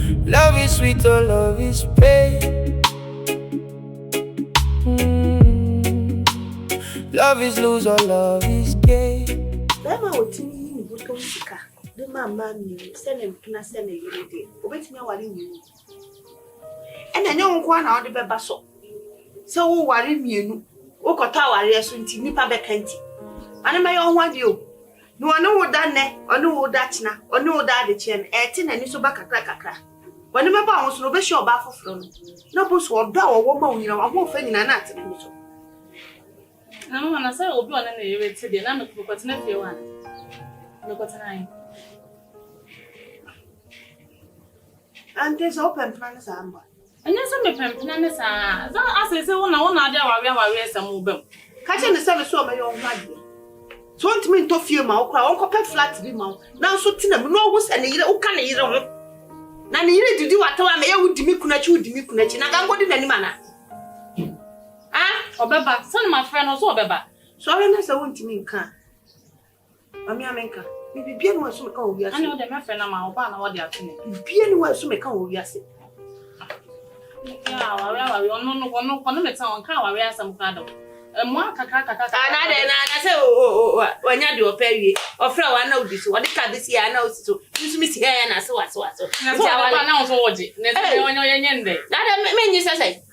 Love is sweet or love is pain. Love is lose or love is gain. Lema otini ni buto msika. De mama mi sene mpina sene yirede. Obetimi awari mienu. Ena nye nkwa na ode beba so. Se wo ware mienu. Wo kota awari eso nti nipa beka nti. Ane me yo ho ade o. Ni ono wo da ne, ono wo da china, ono wo da de chien. Eti na ni so ba kakra kakra. Wani me ba won so no be sure ba foforo no. Na bo so odo a wo ma onyina wo fa nyina na ate ni so. Na mama na say obi ona na yewe ti de na me ko kwatena fie wa. Me kwatena ai. Ante so pempana sa amba. Anya so me pempana ne sa. Za asese wona ade awawe asam obam. Ka che ne se so me yo hwade. So ntimi nto fie ma wo kra won ko pe flat bi ma wo. Na so tina me no wo se ne yire wo ka ne yire ho. Na ne yire didi watawa me ye wudimi kunachi na gango di nani mana. Obeba, son my friend also obeba. So I na se wontimi nka. Mami amenka. Bibia no so me ka wo wiase. Ani o de my friend na ma oba na wo de atene. Bibia no wa so me ka wo wiase. Ya, wawe ono me ta on ka wawe asam ka do. Mo akaka Na de na se wanya de opa wie. Ofra wa na odi so. Odi ka de si ya na osi so. Nsu mi si ya na se wa. Na so wa na so woje. Na se onyo nyende. Na de me nyi sese.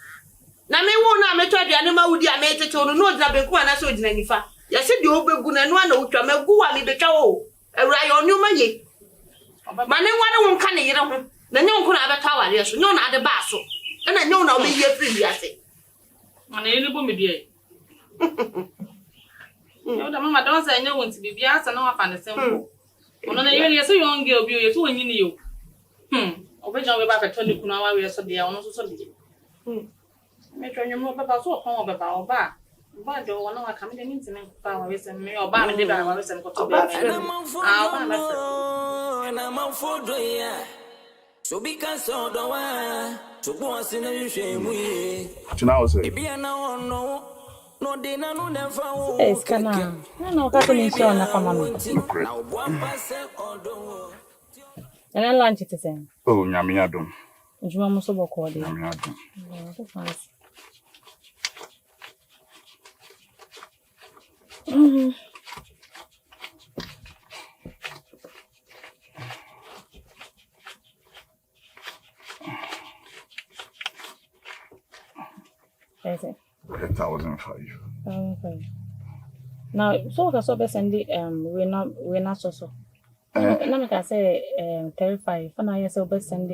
Na me wo na me to aduane ma wudi a me tete ono no odina beku ana so odina nifa. Ya se de obegu na no na utwa megu wa me betwa wo. Ewura yo onu ma ye. Ma ne wade won ka ne yire ho. Na nye onko na abeta aware so. Nye na ade ba so. Na nye na obe ye free wiase. Ana yele bo medie. Yo da mama don say nye wonti bibia asa na wa fa ne sempo. Ono na yele so young girl bi o ye so onyi ni yo. Obeja we ba beto ni kunu awa we so de ono so de. Me twanyo mo baba so kon obeba oba do wona wa kam de ntime pa wa we se me oba me de ba wa we se ko to be oba na manfodo ya so bika so do wa to bo asina hwe mu ye tuna o se bia na ono no de na no na fa wo kana na ka ni so na kama no na obo apase odo na lunch it sen oh nyame adom njuma mo so boko de nyame adom Is it? 1,500. Okay. Now, so ka so be send we not so. Na me ka say 35. For na yes be send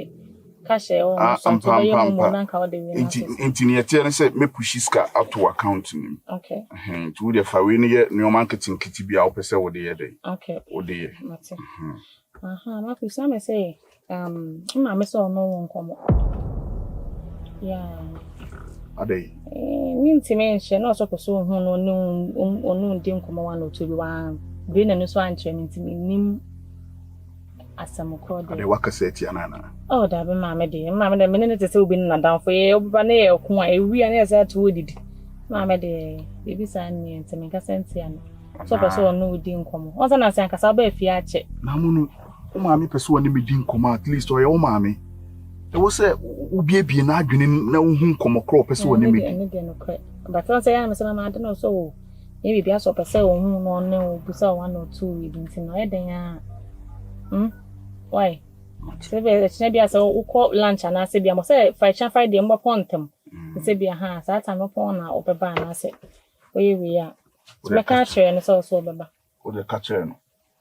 cash e o so to be yo mo na ka o de we na. Intini ete na say me push ska out to account nim. Okay. To the fa we ne ye no marketing kiti bia wo pese wo de ye dey. Okay. Wo de ye. Mate. Ma ku sa me say ma me so no won komo. Yeah. Adey. Minti mention no so so hu no onu ndi nkomo wa no to bi wa be na no so anche minti nim asam ko de. Adey wakaseti anana. Oh da be ma me de me ne te se obi na danfo ye oba na ye ko a ewi ana ye se to odidi. Ma me de bibi sa ni ente me ka senti ana. So person onu di nkomo. Onsa na se ankasa ba afia ache. Na munu o ma me person oni me di nkomo at least o ye o ma me. There was a ubiebie na adwene na hu nkomo kro pese woni me. But once I am saying I don't know so maybe be aso pese wo hu no ne obusa 1 or 2 we bin tin no e den ya. Why? Se be chine bia so ukọ lunch na se bia mo se Friday mbo pontem. Se bia ha sa ta no pon na obeba na se. Oye we ya. Me ka chere no so obeba. O de ka chere no.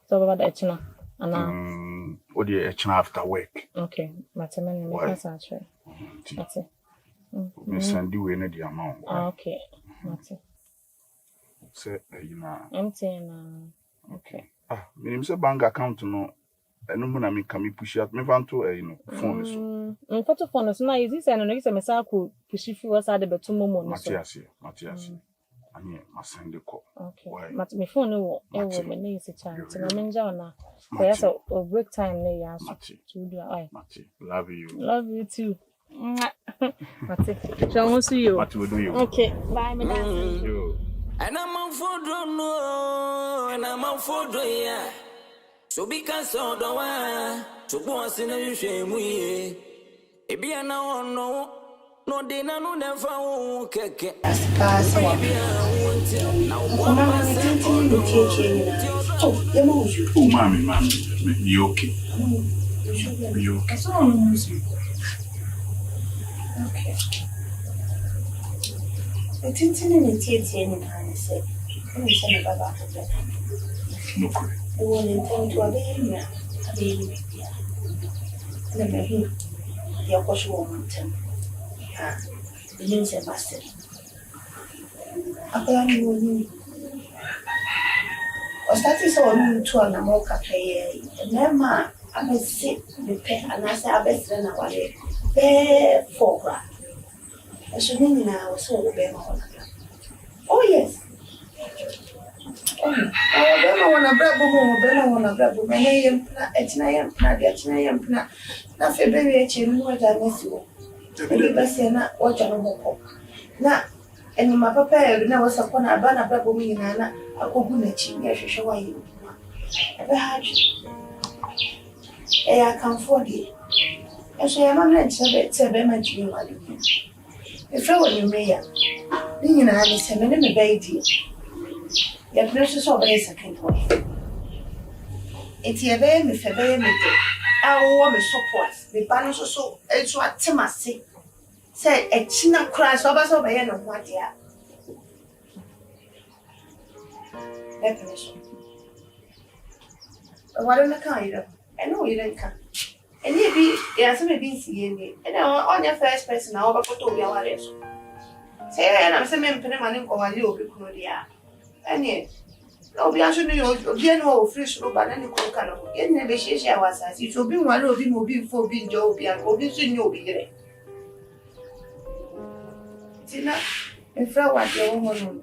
So obeba da china. Ana o de china after work. Okay, matemane me ka sa chere. Ati. Me send you any the amount. Okay. Ati. Say you na. MTN. Okay. Me say bank account no eno mo na me ka me push out me van to you know phone so. Photo phone so na is say no no say me sa ko push fi was ade beto momo no so. Matias. Ani ma send the call. Okay. Mat me phone wo e wo me na isi chance na me nja na. So yes o break time na ya so. To do ai. Mati, love you. Love you too. Mati. So won see you. Mati will do you. Okay. Bye me dance. Yo. And I'm on for no, and I'm on for yeah. So because so do I, so once in a shame we Ebiana ono no de na no never won keke. Pass one. Come on, I'm taking you to oh, you know you. Oh, mommy, you okay? You okay? Okay. I think in the theatre in the say, I'm saying about that. No, correct. I will intend to obey a baby. And then he, the occasion woman, the news and master. Apparently, was that is all new to an Amoka play, and then I may sit the pen and I say, I best than a way. There for her. I should mean I was so bad. Oh, yes. Oh, I want a bravo, a bravo, my name, I am not, nothing very ancient, what I miss you. The best and what I'm more. Now, and my papa, now was upon a banner bravo, me and Anna, a cogunach, yes, show you. Ever had you. I come for you. I say, I'm not seven much you are doing. If I were you, Mayor, being an honest and a baby. Yet, precious over a second way. It's a very me for very me. I want me support. The banners so, it's what Timothy said, a china crash over so by end of what year. Definition. But what on the kind? I know you don't come. And you be, yes, maybe seeing me. And on your first person, I over to be our race. Say, and I'm some men penny or you be good. And yet, no, we actually know fresh rope and any color. Yet, never share was as if you be one of you moving for being Joby and for this in your beginning. Tina, in front what your woman.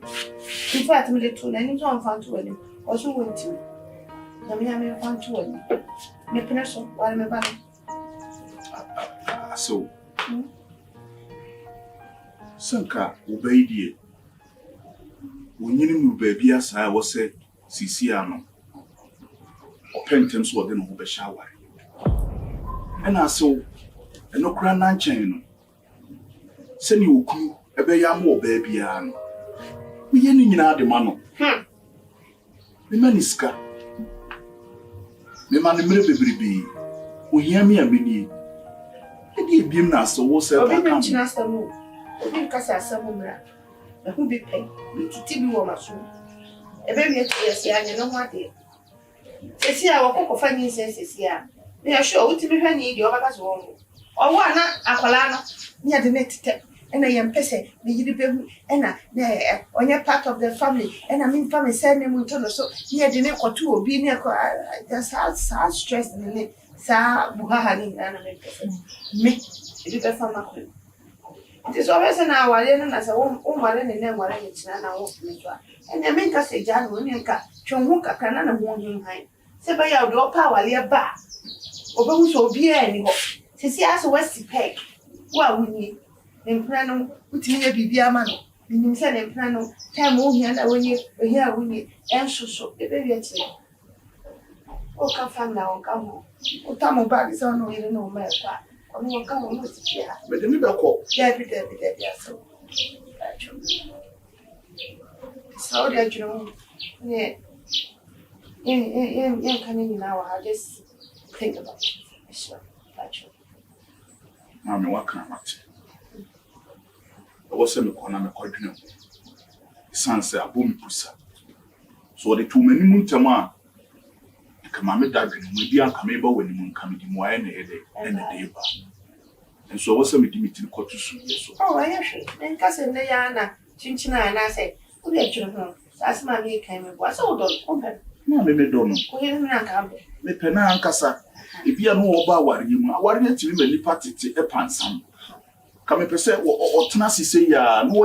In fact, me the two, and it's on found to any, also went to. I mean, I found to any. Me penison, while me back. So, Sanka, obey dear. When you knew baby as I was said, Siciano, or Pentums were then over shower. And I saw a no crown and chain. Send you a bayamo baby. We ain't in the mano. The man is scar. The man baby. We hear me a mini. And you beam now so was a move. Because I some who be paid to TV woman soon. A baby, yes, I know what they see our cocoa funny senses here. They are sure to be honey, your other's wrong. Or one, Aqualana, near the next step, and I am Pesse, the baby, and I, on your part of the family, and I mean, family send them to so near the neck or two, be near just how stressed in it, Sa Buhani, and I make it a family. It is always an hour, and as a woman and then what I need to know. And I make us a Jan Winka, Chonwuka, Canana morning high. Say by our door power, near bar. Or who so be any more. Since he has a Westy peg. Well, we need. In Plano, put me a Bibiamano. In said in Plano, time only and when you hear we need, and so, the baby at you. Oh, come from now, come home. Oh, Tammo bag is on, we don't know my part. But the middle call. Debbie, so. So that you know, yeah, coming in now, I just think about it. Sure, actually. Mammy, what can I match? I was sent to Conama Cordino. Sans a boom pussa. So the 2 many moon Kamame Daggin, we be uncomable when the moon come in more any day and a day. And so was a meeting to oh, I am sure. Then cousin Diana, Chinchina, and I said, who let you know? That's my me came and was all done. No, me don't know. We didn't come. Me pena and cassa. If you know about what you are, to be many party a pansam. Come per se or Tenassi say, ya, no,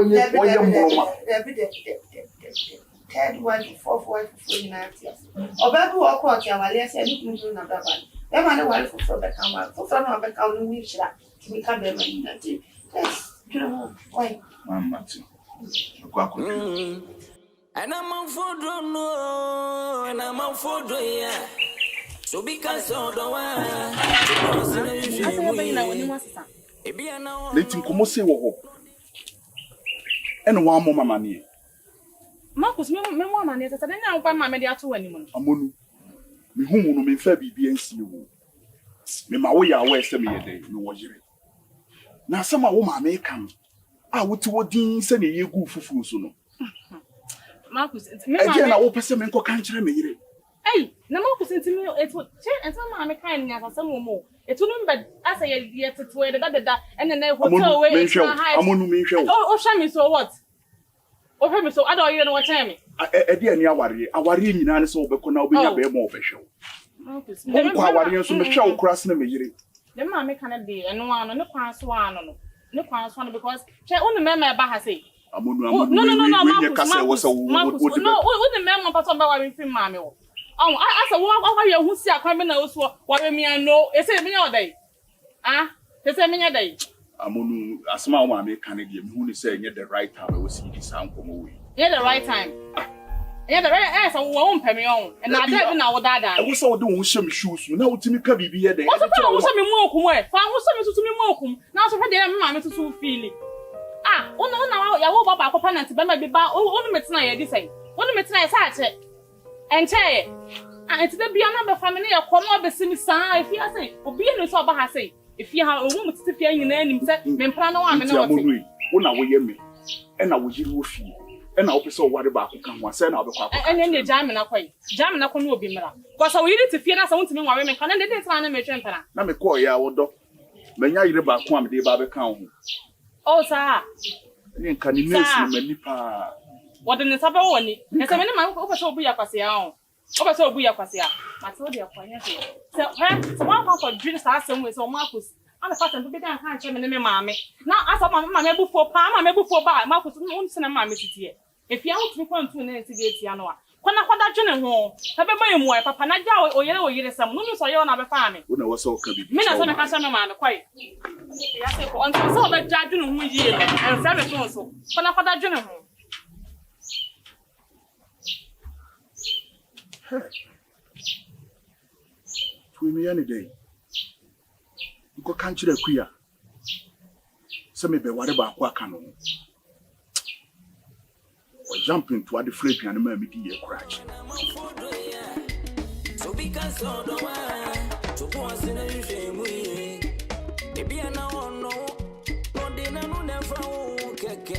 Third one, fourth one, 49 years. Or back or quarter, I said, looking to another one. Then I want for the camera, for some of the county which that to become them. Yes, you know, why? And I'm on for no, and I'm on for yeah. So because all the while, Let him come say wo. And one more mamma. Marcus, me mama ne tata na nkwa mama de ato wani mu. Amonu. Me hu no me fa bibia nsi wo. Me ma wo ya wo ese me yede me wo yire. Na asema wo ma me kan. A wo ti wo din se ne yegu fufu so no. Marcus, me ma. Again na wo pese me nko kan kire me yire. Hey, na Marcus ntimi eto che ntama ma me kan nya asem mo. Etu no mbe asa ye teto ye da ene na hotel we. Amonu me hwe. Oh, hwa me so what? Oh, hwa me so ada ye no what time me. Edi ani aware nyina ne so obeko na obenya be mo ofehwe. Marcus, me kwa aware so me hwe okras na me yire. Dem ma me kan de eno ano ne kwan so ano no. Ne kwan so ano because che unu mema ba ha say. Amonu no, Marcus, no, unu mema pato ba wa me fi ma me wo. Asa wo ye hu si akwan me na wo so wa me ano ese me nya odai. Ah, ese me nya dai. Amonu asema wo ma me kan de me hu ni say nye the right time we see this ankomo we. Yeah, the right time. Yeah, the right so we won pay me on. And na dey na wo dada. I was all do wo hye me shoes na wo timi ka bibi ye dey. Wo so me mu okum e. Fa wo so me tutu me mu okum. Na so fa dey me tutu feel. Ah, una ya wo baba akwa penalty be ma bi ba. Onu metina ye di say. Onu metina ye sa ache. Enche. Ah, enti de bia na be fa me ne ye kom no be simi san. If you say, obi no so ba ha say. If you ha owu mutiti fia nyina anim say me mpra na wa me na wo say. Una wo ye me. E na wo yiri wo fie. And I also worry about come one send out the and then the jam and a coin will be mera. Because I to fear us, I want to mean why we can and they didn't find a matron. Now me call ya or dog. When you about come the barber count. Oh, sir. Then can you miss me? What in the supper only? And so many man over so be a passion. Over so be a passion. I told you, so one for drinks are some with so Marcus. I'm a person to be down can't chairman me mammy. Now I saw my maybe for palm, maybe for bar, Marcus won't send a mammy here. If you want to come to an investigate Yanoa, when I got that general, have a boy more, Papa Naja or yellow, you some no so you're another family. When I was so cabby. Minutes on a customer man, quite. On so that judging who year and seven also. When I got that general. To me any day. Go country the queer. Some be whatever aquacano. Or jumping to the flake and maybe a crash. So because so do I to go as in a shame we be an hour no dinner no never keke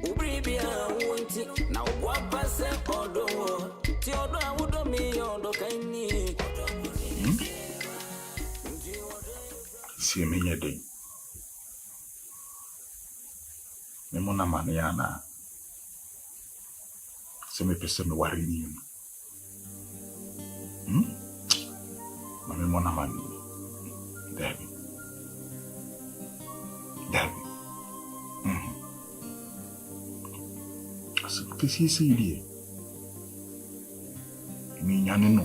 Ubribia won't now what pass or do Theodore would me or do kindly. See me a day. Memona maniana. Some person worry you. Mamma money. Debbie. So, because he see dear. Me, Yanino.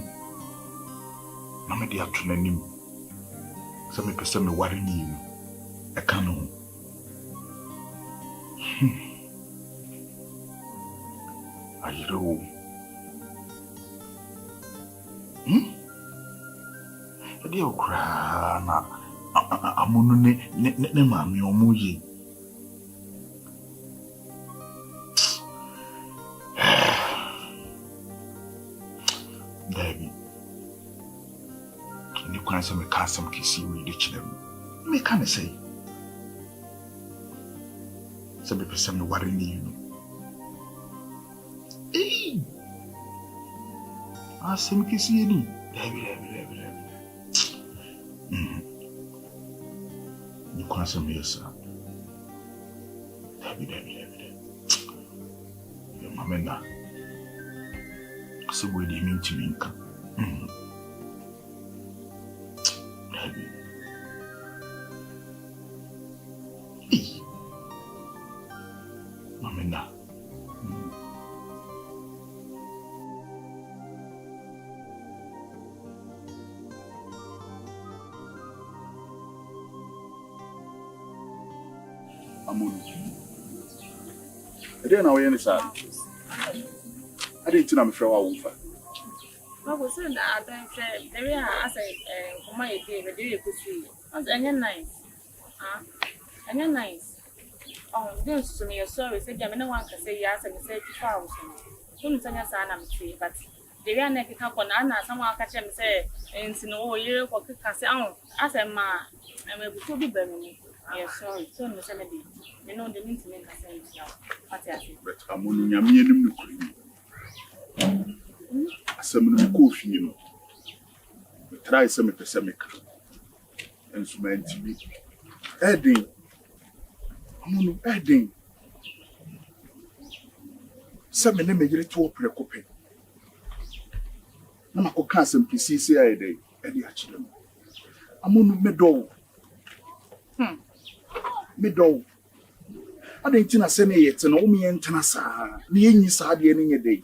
Mamma, dear, to name. Some person worry you. A canon. I know. Dear Crana, Amonu ne mammy or Muji. Baby, and you can't say me cast some kissy with each them. Me can't say. Some person worrying you. Eh, I say me kissy any. You can't say me, sir. Debbie. Your mamma. So, what do you mean to me? Debbie. Eh, mamma. Amonu. I didn't know any sir. I didn't know if I was I was saying that I don't say, there I said, my day, but you could see. That's any nice. And you're nice. Oh, this to me, you're sorry. Said, yeah, no one can say yes, and say 2,000. Couldn't send us an amity, but the real neck up on Anna, someone catch him say, and to know you for cook us out. As a man, and we could be burning. You're sorry, so no sanity. You know, they mean to make a sense. What I say. But Amonu nyame anim no kuri. Asem no ko fi no. Try some pesemic. And so man to be. Edin. Amonu edin. Some me me yire to prekope. Na makoka asem pisi se ayede e di achire mo. Amonu medo. Medo. Adenti na se ne yete na wo me yentena saa. Na yenyi saa de ne nyede.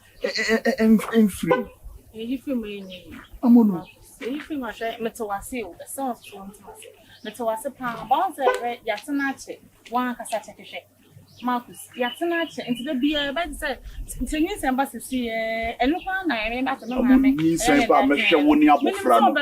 En free. You feel me? Amonu. You feel my share metawasi o. The sound strong to us. Metawasi pa bounce yatena one kasa check. Marcus, yatena into the beer bed said, "Singing embassy see and look on I mean at the moment." Ni say ba me hwe woni abofra no.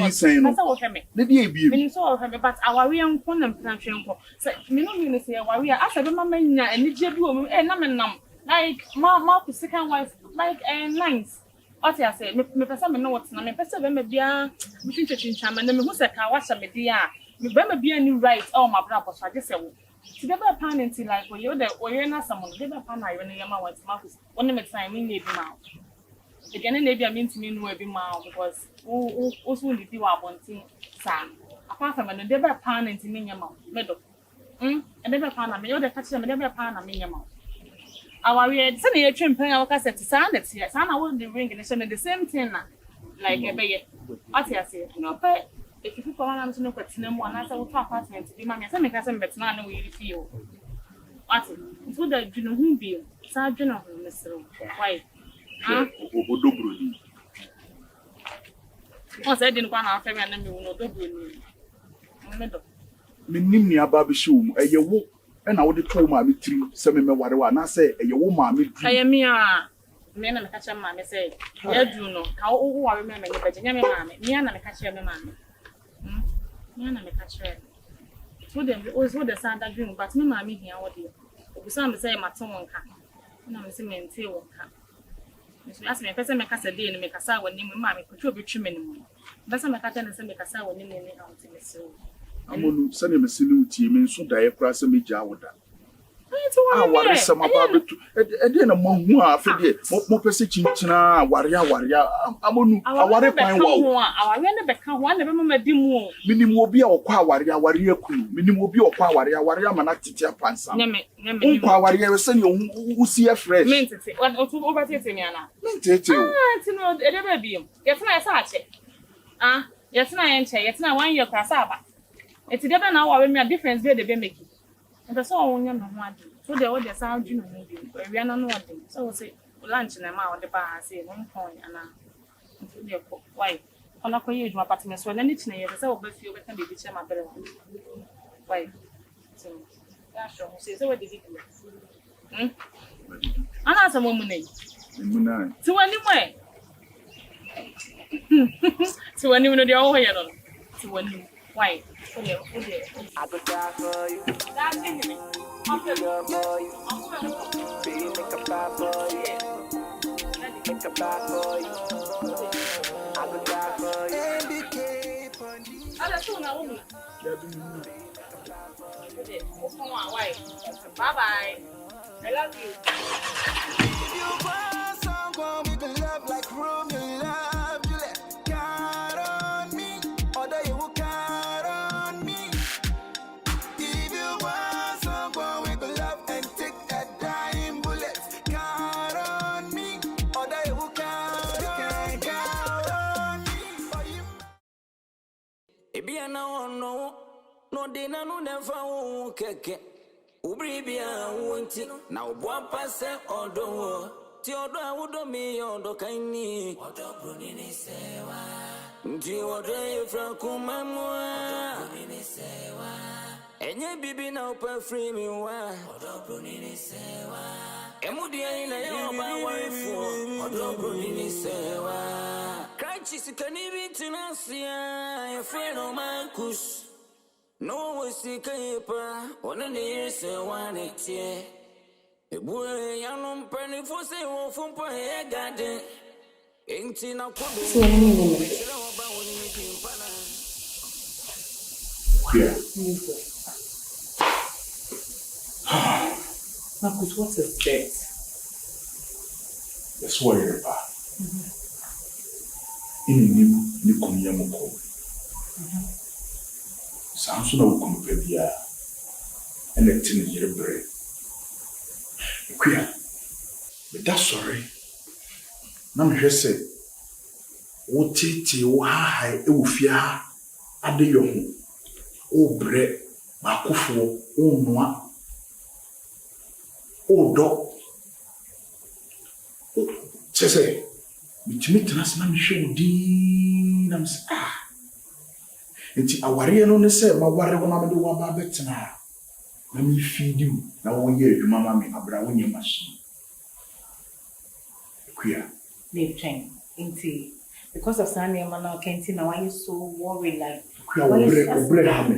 Ni say no. Na dey biem. Me so hwe me but awari enko na mplanhwe enko. Say me no me say awari asa be mama nya anije bi o me na me nam. Like Marcus second wife like nice. What I say me pesa me no what na me pesa be me bia me chinchin na me hu se ka wa sha me dia. Me be me bia ni right all my brother so I just say to the better pan until like when you're there or you're not someone, the better pan I when you're my what's Marcus. One of the time in the mouth. Again, maybe I mean to me no every mouth because also the people are wanting some. Apart from the better pan until in your mouth, middle. And the better pan I mean, you're the catch them, the better pan I mean your mouth. Our weird Sunday a trim paying our cassette to sound it here. Sana wouldn't be ringing the same thing like a baby. What I say, no pay. If you come on to know what's no one, I will talk apartment to be my son, because I'm better than we feel. What? It's what I do know who be. Sergeant of Mr. Why? Once I didn't want our family and we will not do. Minim ni ababe shum eye wo e na wo de to ma me tiri se me ware wa na se eye wo ma me tiri eye me a me na me ka che ma me say ya du no ka wo ware me me be nya me ma me me na me ka che me ma me me na me ka che so dem always what the sound that dream but me ma me hia wo de obusa me say ma ton wonka na me say me nte wonka so as me pese me ka se de ni me ka sa woni mu ma me ko twa betwi me ni mu besa me ka tell se me ka sa woni ni ni ha wo me so Amonu sane mesili uti me nso da ye kra se me gya woda ware sama ba betu e de na mo hu a fe de mo pese chinchina ware Amonu aware kwan wa aware ne be ka ho na be mama di mu minim obi a okwa aware akunu minim obi okwa aware amana tete apansa nyame okwa aware se ne usi e fresh mentete o ba tete mi ana mentete o ti no e de ba biem yetna ya sa ache yetna ya nche yetna 1 year kwasa aba eti de be na wa we me difference be de be make and so on nya no ho ade so de what the sound you know maybe we are no ade so we say lunch na ma we de ba say no point ana so de ko why ona ko ye adwuma apartment so na ni chine ye say we be fie we can be che ma bere why so ya sure say so we dey do ana sa mo mu nei ti wani mo e ti wani no de o ho ye no ti wani why okay I could die for you. That's it. I'm good for you. Baby, make a bad for you. Make a bad for you. I could die for you. That's so now. Why? Bye bye. I love you. If you want someone we can love like room you love, you let count on me, or do you will count on me? If you want someone we can love and take a dying bullet, count on me, or do you will count on me? Ebiana no dena no never keke. Ubribia wonti na obwapa se odo ti odo awudo mi odo kaini odo brunini sewa nti odo efra kumamu odo brunini sewa enye bibi na opa free mi wa odo brunini sewa emudi ina ye oba waifu odo brunini sewa crunchy sikani bitina sia e freno mankus No one see Kaypa, one of the years, one it here. A boy, young penny for say, one from Pay Garden. Ain't in a couple. Yeah. Marcus, what is that? That's why you're back. In you come Yamoko. Samson will come Pebia and the tin in your bread. Queer. But that's sorry. Nam just said, O Titi, O high, O fear, Ade Yomu, O bread, Makufo, O noa, O dog. Say, meet us, Nam show Dean. Enti aware no ne se ma ware wona me de wa ba betena na me feed you na wo ye adwuma ma me abra wo nye machine kuya They train enti because of Sunday man now can't see now why you so worried like kuya obre ha me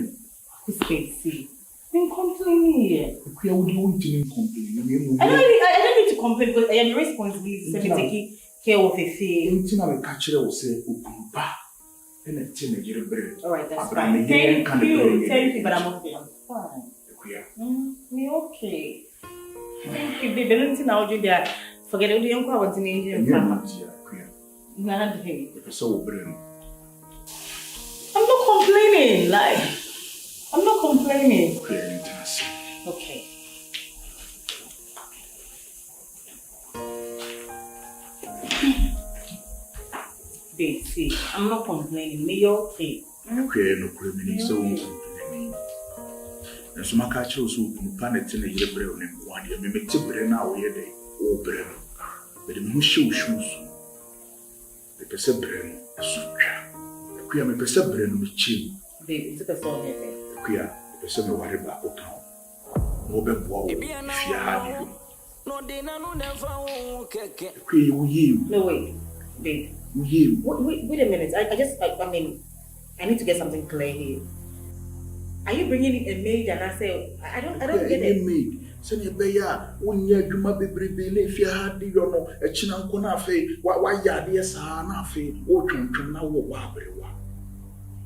who's crazy then complain here kuya wo di won tin complain me I don't need to complain because I am responsible to taking care of a fee enti na me ka kire wo se okunba. Alright, that's fine. Thank you, but I'm okay. I'm fine. Me okay. Thank you, baby. Don't now do that. Forget it. You don't want to name him. I'm not complaining. Like, I'm not complaining. Okay. See, I'm not complaining. Me okay. Okay, no complaining. So complaining. And so my catcher was open planet in a year bread and 1 year. Me make bread now a day. Oh, bread. But the mushy shoes. The percent bread. A sutra. We are a percent bread with chin. Baby, it's a song here. We are a percent of whatever about town. No bad wow. If you had you. No, they never can you. No, wait, babe. Wait a minute. I need to get something clear here. Are you bringing a maid and I say I don't get it. Maid. Send your beya. When you do my baby, if you had the no a chinankona fe, why ya dear sana fe, or chum now wabrewa.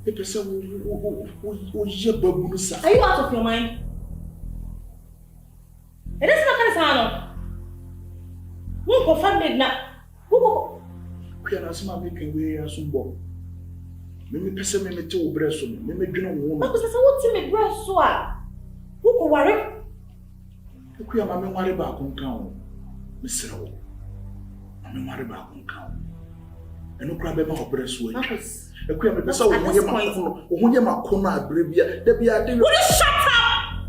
The person who's your babusa. Are you out of your mind? It is not Canisano. Who confirmed it now? Who? Can I smell making way as some bomb? Mimi pesa me mete wo breso me medwene wo Because I want to me breso a. Who ko ware? Ekuya ma me ware ba kon kan wo. Me sere wo. Ma me ware ba kon kan wo. Eno kra be ma ho breso a. Ekuya me pesa wo honye ma kono abre bia da bia de. Will you shut up?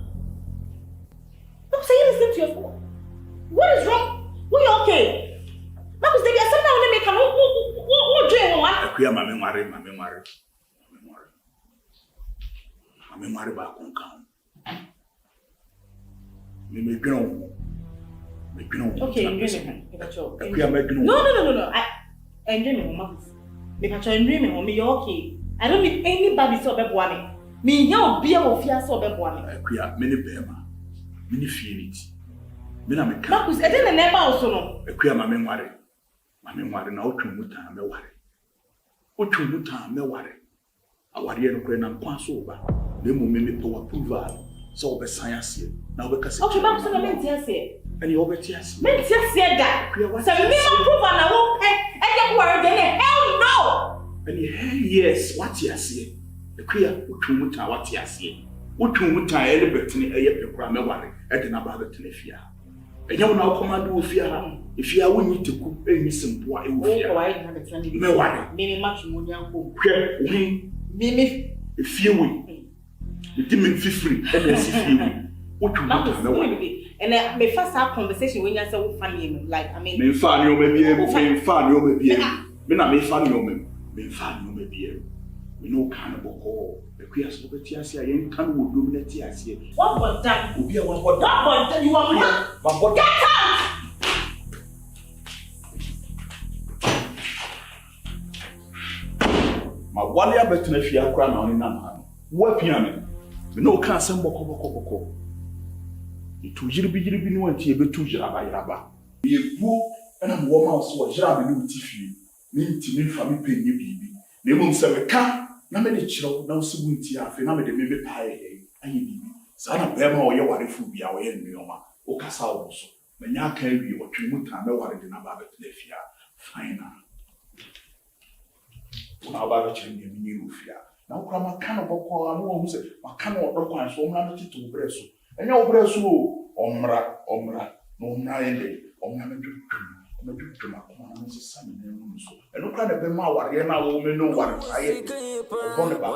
I'm saying listen to your phone. What is wrong? Are you okay? Because they are something only make what dream one. Ekuya ma me ware ba kon kan. Me medwene wo. Okay, dreaming. Ekuya me dwene. No. I'm dreaming, Marcus. Because I'm dreaming, me you're okay. I don't need anybody so bad one. Me now be a fear so bad one. Ekuya me ne bema. Me ne feel it. Me na me ka. Marcus, I didn't never also no. Ekuya ma me ware na otwe muta me ware. Otwe muta me ware. Aware no kre na nkwa so ba. Na mu me pe wa approval. So obe science na obe kase. Okay, Marcus, no me tiase. Ani obe tiase. Me tiase da. So me approval na wo e ware dey hell no. Ani yes, what tiase. Ekuya otwe muta what tiase. Otwe muta e le betene e ye pe kra me ware. E de na ba betene fia. Enye na command wo fia ha. If you are winning to cook any simple, I will feel. Me ware. Me matrimonial home. Me if you win. The demon free and then see you. What you want to and then me first have conversation when you say what funny like I mean me fan you me fan you me na me fan you me we no cannibal call. The queers of the TSC, I ain't can would do the TSC. What was that? What you are not. Get out! My one year better if you are crying on in Namhan. What piano? Me no ka asem boko. Itu jiribi no anti ebetu jiraba. Ye bu na mo ma so jira me no tifi. Ni nti me fa me penye bibi. Na emu se me ka na me de kiro na so bu nti afi na me de me pae ayi bibi. Sa na be ma o ye ware fu bia o ye nneoma. O kasa wo so. Me nya ka wi o twi mu ta me ware de na ba betele fia. Fine na. Una ba ba chiri me ni rufia. Na ukra makano boko anu o se makano odokwan so omra no titu breso. Enya obreso omra no omra ende omra me dwudwum akoma na se same na mu so. Eno kra na be ma ware na wo me no ware aye. Bone ba.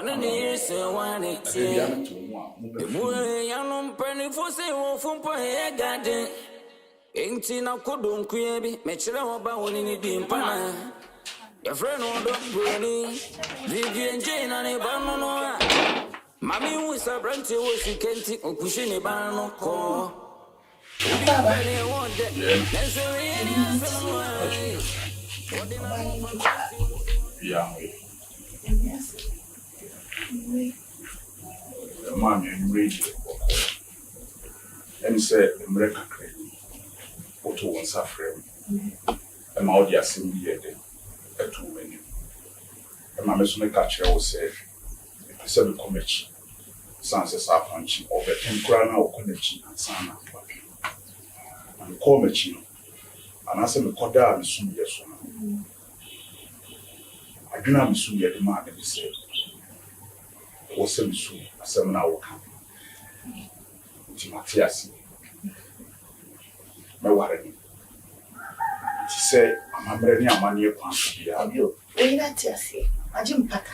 Yanom penifo se wo fumpo e garden. Enti na kodonku ye bi me kire ho ba woni ni di mpana. Your friend on the brony, Vivian Jane and a banana. Mammy was a brandy, was she can't take or pushing a banana call. Yeah, man, you read and said, America, what was suffering. And my audience in the end. Too many. And my messon catcher was said, if I said the committee, Sansa Safanchi, or the Temprana or Conechi and Sana, and call me, and I said, the Koda and soon yes. I do not soon yet demand and said, was semi soon, a 7 hour camp. Timatiasi, my warning. She said, I'm ready a money upon you. When that's yes, I didn't pack.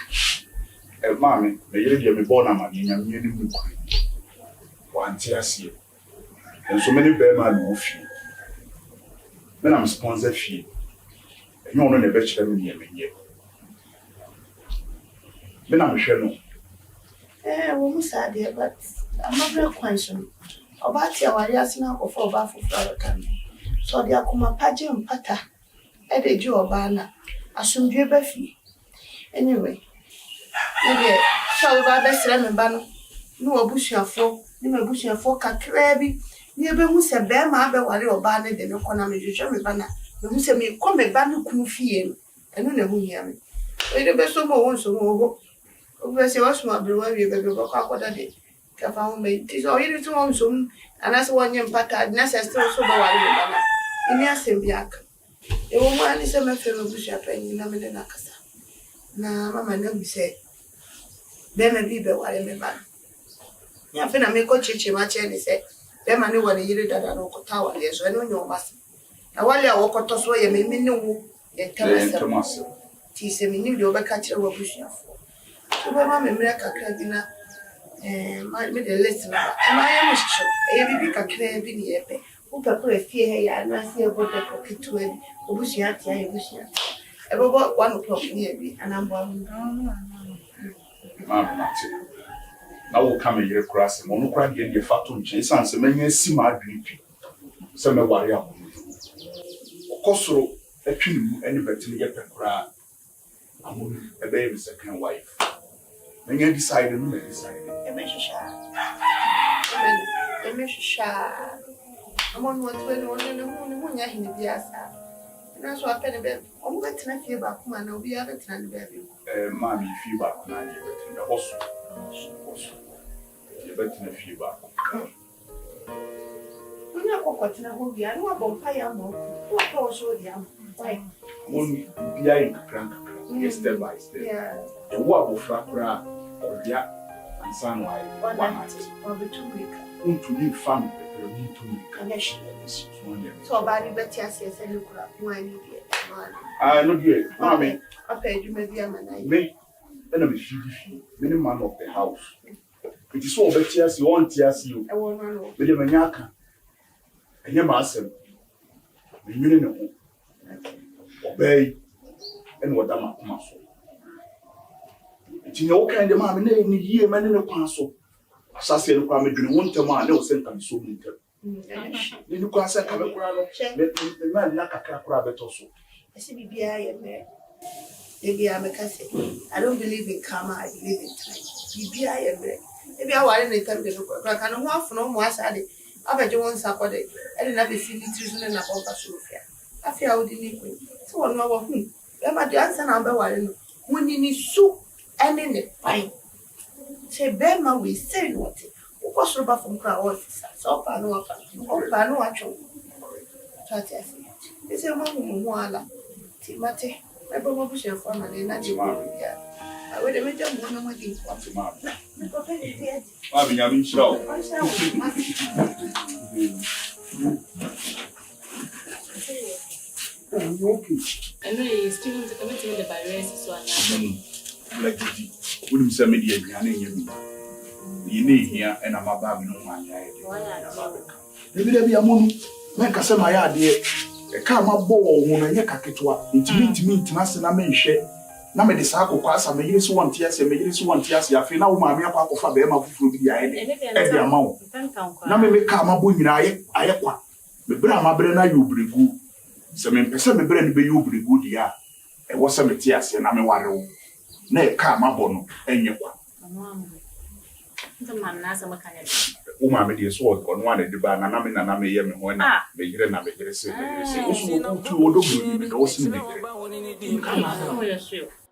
Mammy, the year me born a man in a new one tears you. And so many bear man move you. Then I'm sponsor fee. And you only bet them near me yet. Then I'm sure no. Woman sad dear, but I'm not very question. About your warriors now of over for flower coming. So the Akuma Pageant Pata, Eddie Joe Bana, assumed your Buffy. Anyway, maybe so about best lemon banner. No bush your four, no bush your fork at crabby. Near Bemus a bear marble while your banner, the no economy, you show me banner. The Musa may come a banner couldn't fee him, and no who hear me. Wait the best of all, so more. Over say what's my blue, you baby, what a day. Cafon made this or you to home soon, and as one young pattern, necessary so banner. In your same yak. A woman is a method of bush up in Naminakasa. Na mamma never say. Then a baby while I remember. Yafina make a chichi match and say, then I knew what a year that I know tower, yes, I know your master. Now while I walk out to sway, may me know, yet tell us. Tis a minute over catcher of bush. So, mamma, America Cradina, might be the listener. And I am sure a baby can clear in the epic. Who prepare fear and I see about the pocket to it, or bush yet, I wish yet. About 1 o'clock near me, and I'm one. Now will come a year cross and one cry get your fatum chase and some many see my dream. Some warrior. Cosro, a trim, any better yet a cry. Amonu, a baby's second wife. Then you decided, A measure. Among what's when one in the moon, in the piazza. And that's what I penny bed. I'm going to feel back, man. I'll be able to tell the baby. Mammy, feedback, man, in the hospital. You better feedback. When I walk out in a movie, I know about fire more. What also the why? Only behind crank, step by step. Yeah. The war will fracture or yeah, and sunlight 1 night. Or the 2 weeks. To leave family, you need to make so bad, Betty, I say, look up, wine. I know you, Mammy. Okay, you may be a man. Me, enemy feed many man of the house. It is so better as you want to ask you. I won't know. William Yaka. And your master. You know, obey and what I'm a muscle. It's in your kind of mammy, name ye man in a council. Assassin Kwame during 1 term, I know sent them so winter. Then you can't say, come around, the man like a crab rabbit also. I see be I am there. Maybe I'm a cassette. I don't believe in karma, I believe in time. Be I am there. Maybe I want to tell you, I can't want no more Saturday. I bet you want Saturday, and then I be seeing nutrition and a papa Sophia. I feel I would need me. So, no, whom. Emma Johnson, I'm the when you need soup and in it, fine. Say, Bema, we say what it was rubber from crowd. So, I know I know actually. It's a woman, Timothy. I don't wish your family, not you want me. I would have made a woman with you. I mean, show. I know you're still committing the barriers, so I'm like it. Wouldn't send me the Abiana. You need here, and I'm about no one. Maybe there be a moon. Make a semi idea. A car, my ball, when I get a intimate, Master Namenche. Name the Sako class, I may use 1 tears, and may use 1 tears. I feel now my mere papa for them of fruit the idea. Amount. Name me come up with I aqua. The Brahma Brena, you bring good. Some person, me brain be you bring good, ya. It was some tears, and I'm a warrow. Nay, come up on, and you one. the man, as a mechanic. Uma me sword on one at the bar, and I'm a yam when I make it and I make it say,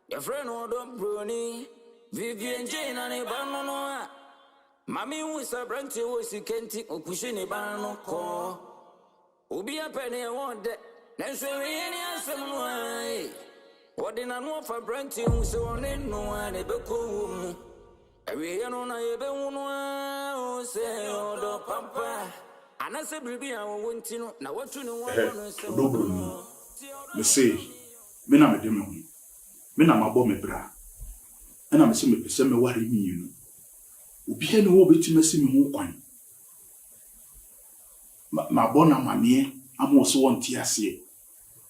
your friend Odom Bruni, Vivian Jane and a Banoa. Mammy was a branch, was he can't take or pushing a barno call. Ubi a penny, I want that. Then so any answer why. What did I know for branch, so on in no one ever cool. Every year on I ever won, say, oh, papa. And I said, baby, I want to know. Now, what you know, me say, me na me demo. Me na mabo me bra. And I'm saying, me pese me worry me, you know. Ubi no wo beti me see me ho kwan. Ma bona mane, am also want tiase.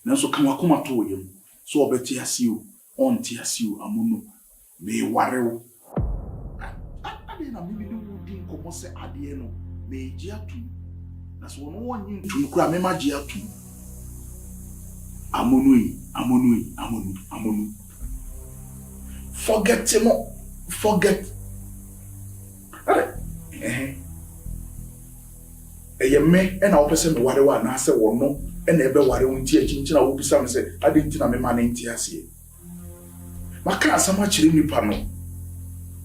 Nanso kan wakoma to yem. So obeti ase o, on tiase o amonu. Me worry wo. Ade na me do wudi nkomo se ade no. Me ji atu. Na so no wonyi ntu kura me ma ji atu. Amonu. Forget him. Forget. Me and our person what one I said or no, and never worry when teaching. I will be some say, I didn't know my man in Tiasia. My class, so much in the panel.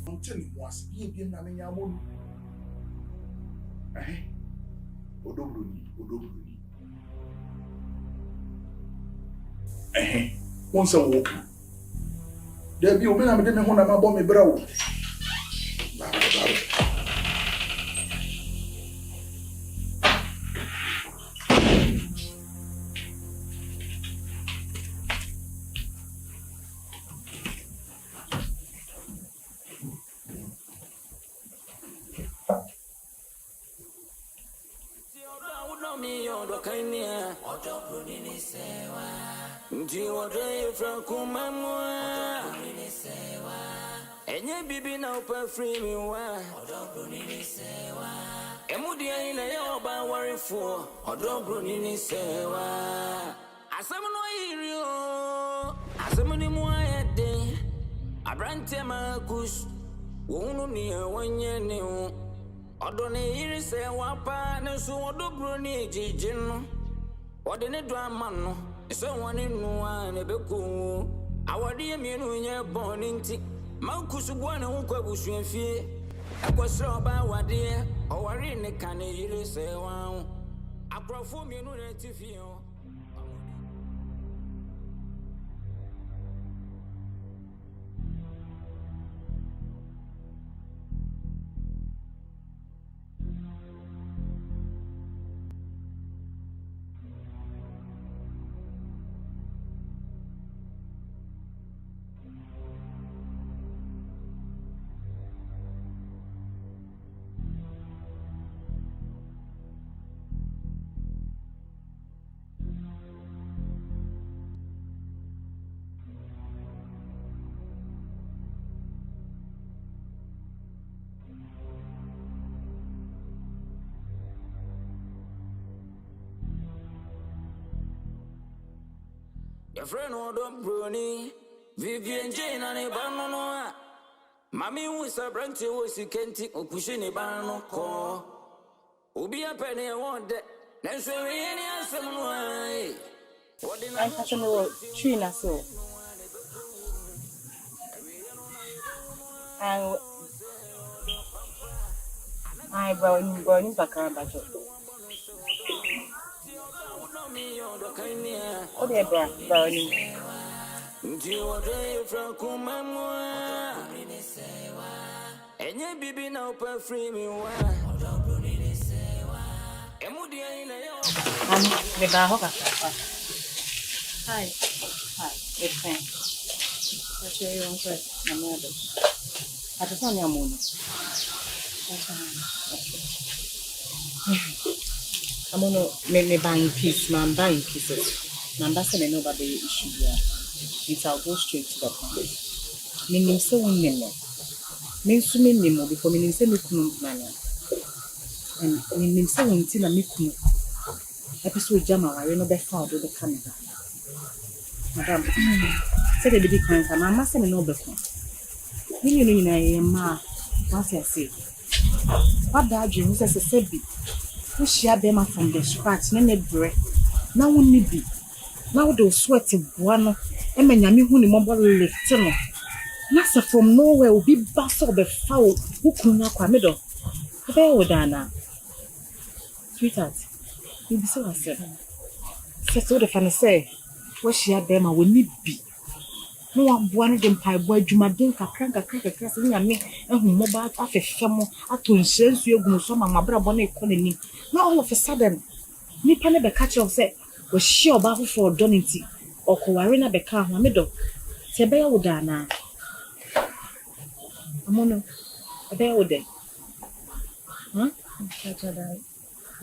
I'm telling you, was being a Amonu. Odobruni. Once a walk. There be a woman I didn't want to bomb me brow. Enye bibi na upa free me wa Odobruni sewa Emudia ina ya oba warifo Odobruni sewa Asemu no irio Asemu ni muayede Abrante makus Wunu ni wanye ni Odoni iri sewa pa Nesu odobruni jijinu Odini dramano Ese wani nuwa nebeku Awadi yeminu nye boninti Mankusu bwana ukwe bushwenfie Akwasra ba wade Owari ne kane yire sewa Akrofo mienu ne tifio Your friend Odom Bruni, Vivian Jane and a Banoa. Mami was a branch, was you can't take or pushing a barn call. Ubi a penny, I want that. Then so any answer. What did I catch me what tree na so. I brownie bakara bajo. Oh dear brownie. Do you want to from Kumamwa? And you be now per free me. The bahoka. Hi. It's fine. I'll show you one first. I'm not. I just want Amonu. Amonu, me buying piece, man buying pieces. Number seven, no baby issue here. I'll go straight to the point. Meaning so women. Mean so many more before meaning say me kunu nanya. And meaning so until me kunu. Episode jama why no be found with the camera. Madam, say the big cancer, mama say me no be found. You know ma, what I say. What that dream is a sebi. We share them from the scratch, no need breath. Now we need be. Now those sweaty buano. Nyame hu ni mobile lift no na se from nowhere will be bass of the foul who kunu akwa medo be wodana sweetheart you be so accept so the fan say what she had them we need be no one buano dem pai bo adwuma den kakra se nyame ehu mobile afefem ato nsensu egunu so mama brabo na economy now all of a sudden nipa ne be catch up say we share ba for donity okoware na beka ho amedo se be yoda na Amonu be yoda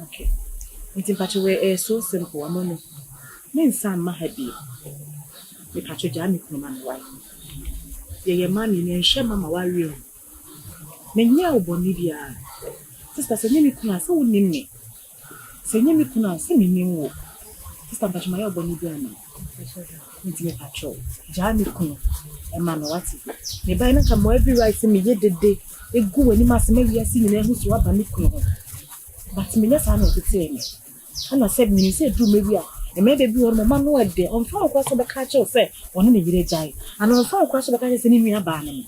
okay it in we so simple Amonu me nsan ma ha bi me pacho ja me kuma na wai ye mami ne nhwe mama wari o me nya oboni bia sister se nyemi kuna se wonim ni se nyemi kuna se menim wo sister pacho ma ya oboni bia na me pacho ja me kuna e ma no wati me bai na kamo every right me ye dede egu wani ma se me wi asi nyina hu so aba me kuna ho but me nya sa na tete me ana said me say do me wi a e me be bi won ma no ade on fa kwa so be ka che say won na yire jai ana on fa kwa so be ka say ni nua ba na me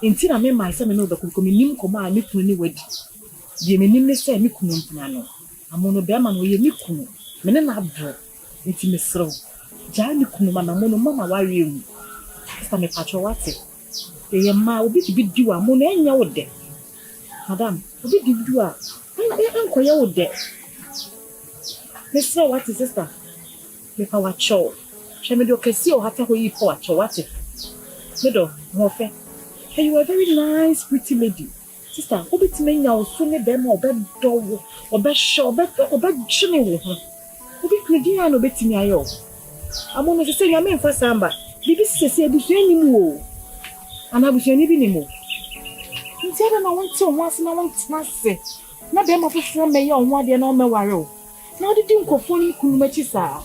enti na me mai say me no be ko me nim ko ma me kunu ni wadi die me nim ne say me kunu mpuna no Amonu be ma no ye me kunu me ne na bro enti me sro ja me kunu ma na Amonu mama wari emu sta me pacho wate ye ma obi ti bi di wa Amonu enya wo de madam obi di di wa enko ye wo de me sro what is sister me pa wa cho she me do kesi o hata ho yi pa wa cho wate me do mo fe hey you are a very nice pretty lady sister obi ti me nya o so ne be ma obe do obe sho obe chine wo ho obi kredi ya no betimi ayo Amonu se nya me mfa samba bibi sese ebusu enim wo ana busu eni bi nimo nti ada na won te won ase na won tena se na be ma foforo me ya onwa de na o me ware o na odi di nkofo ni kunu machi sa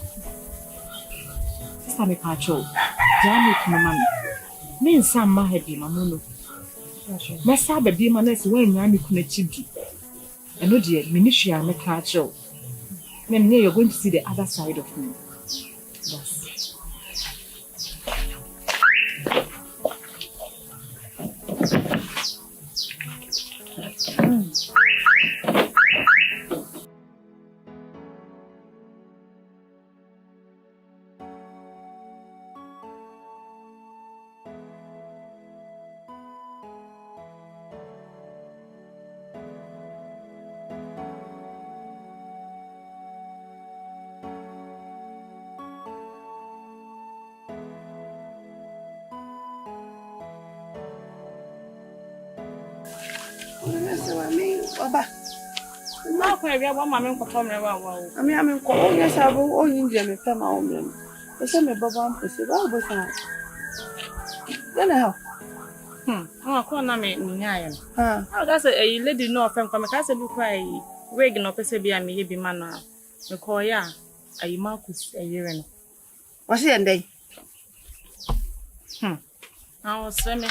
sister me pacho ja me kunu ma me nsa ma ha bi Amonu me sa ba bi ma na se wan nya me kunu chi bi eno de me ni hwia me ka acho me you're going to see the other side of me yes Baba. Ma ko ewia bo ma me nkoto mre wa wa o. Ami nko o ye sabo o yinje me pema o mre. E se me baba mpese ba bo sa. Dena ha. Ah ko na me nya ya. Ah that say a lady no fem ko me ka say bi kwa yi wig no pese bi a me ye bi ma no. Me ko ya ayi ma ku ayire no. Wa se ndai. Ah o se me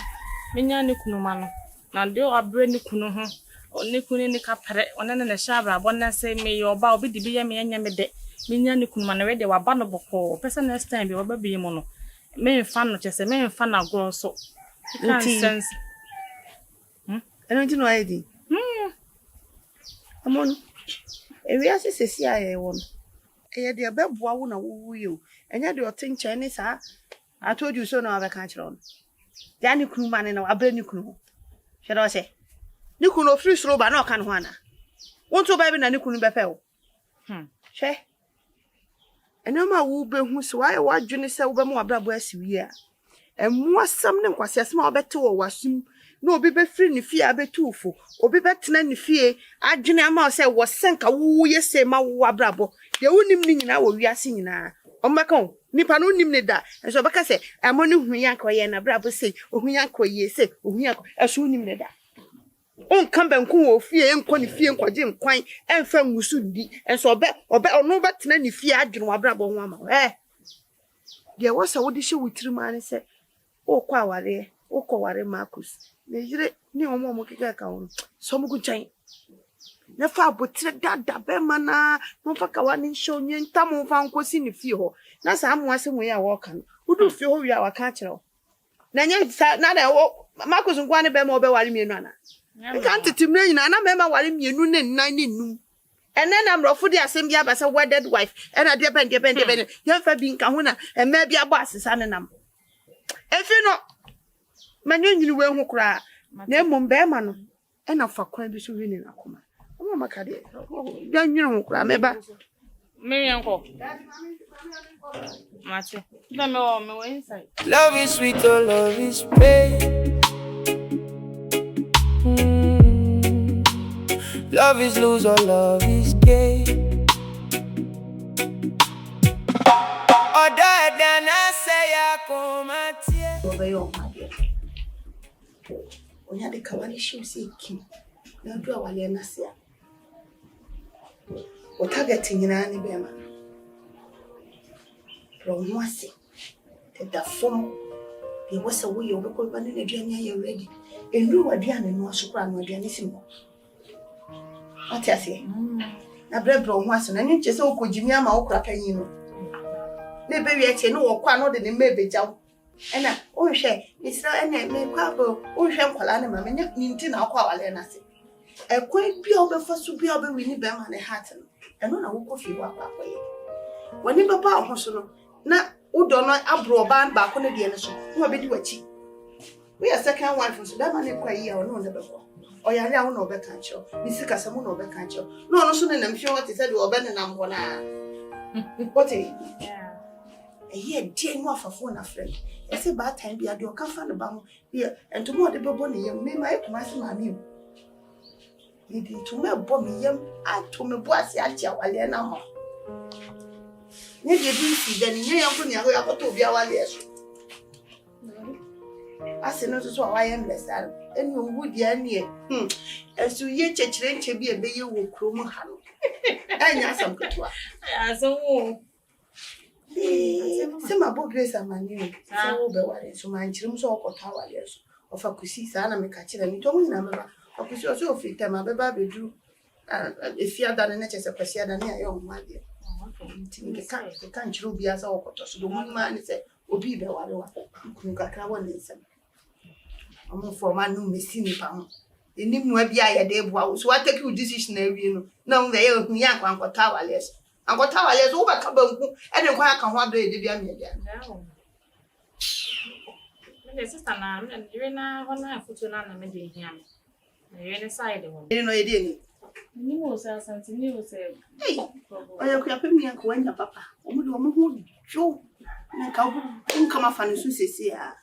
Menya ne kunu ma no. Na de abre ne kunu ho. Oni kunu ni kapere, ona na shabra bona say me yo ba obi di bi ye me anya me de. Menya ne kunu ma na we de wa ba no boko. Person next time bi oba bi mu no. Me mfa no chese me mfa na go so. Can sense. Eno nti no ayedi. Amonu. Ewi ase sesi aye wo no. Eye de beboa wo na wo yo. Enya de otenche ni sa. I told you so na abeka kire on. Ya ne kunu ma ne na abre ne kunu ho. Hwe do se. Ne kunu ofiri soro ba na oka ne ho ana. Wonto ba bi na ne kunu be fe wo. Hwe. Eno ma wo be hu so aye wadwene se wo be mo abrabo asiwi a. Emu asam ne nkwase asem a obete wo wasum. No obi be free ne fie abetufo. Obi betena ne fie adwene ama o se wo senka wo yese ma wo abrabo. Ye wonim ni nyina wo wiase nyina. Ombeka o nipa no nim ne da. Enso beka se Amonu hu yankoye na abrabo se ohu yankoye se ohu yanko eso nim ne da. On kan banku wo fie enko ne fie nkwaje nkwan emfa ngusu ndi. Enso obe ono betena ne fie adwene wo abrabo ho ama. Ye wo se wo de hye wutirima ne se o kwa ware o ko ware Marcus. Ne jire ni omo kika ka won so mugu chan na fa abotre dada be mana no fa ka wani show nye ntam fa nkosi ne fie ho na sa amu ase mu ya wo kan udu fie ho wi a waka kire ho na nye na da Marcus nkwa ne be ma obe ware mienu ana nka ntitimre nyina na me ma ware mienu ne nnan ne num ene na mrofo di asem bia ba se wedded wife ena de ben ye fa bi nka ho na ema bia bo asesa ne nam efi no manyo nyini we hu kura na emombe ma no e na fa kwan bi so wi ni nakoma o ma ka de ya nyini hu kura meba me yanko mate da me we inside Love is sweet, oh love is pain. Love is lose, or love is gain. Or that than I say I come at you. over your mother onya de kawani shi se ki na do awale na se a o target nyina ne be ma ro no ase te da fom ye wasa wo ye obekọ ba ne aduane ya ready endu waduane no asokra no aduane simo ati ase na brebro ho ase na nche se okojimi ama okra panyin no na be wi eche no wo kwa no de ne mebejaw ena o hwe isra ena me kwa bo o hwe nkwala ne ma me nti na akwa wale na se ekwa bi obefa so bi obe wi ni be ma ne heart no eno na wo kofi wa kwa ye woni be ba ho so no na udo no abro ban ba ko ne de ne so wo be di wachi we are second wife so be ma ne kwa yi a no ne be ko o yare a wo na obe kan cho ni sika samu na obe kan cho no no so ne na mhwe what said obe ne na mbo na what yeah dear no afafo na friend ese ba time bia de o ka fa ne ba ho bia entomo de bebo ne yem me ma e kuma se ma mi ni di to me bo me yem a to me bo ase a tia wale na ho ni de bi si de ni yem ko ni aho ya ko to bia wale eso ase no so wa yem lesar eni owu dia ni esu ye chechire nche bi ebe ye wo krom ha no anya asam ketwa aso se ma bo grace amani se wo be wale so ma nchirim so okota wale so ofa kusi sa na me ka kire mi to mu na me ba okusi o so ofi tema be ba bedu efia da ne chese kwasi da ne ayo ma de nti ka nchiru bia sa okoto so do mu ma ni se obi be wale wa kunu kakra wo ne nsem omo for ma no mesi ni pa ho enim no bia ya de bua so wa take you decision na wi no na mo be ye hu ya kwankota wale so ankota wale so ba ka banku ene kwa aka ho abere de bia me bia me sister na me dire na hona foto na me de hia me na ye ne side ho ni no ye de ni wo sa santi ni wo se oya ku ya pe mi anko wanya papa omo de omo ho jo na ka wo nkama fa ne so sesi a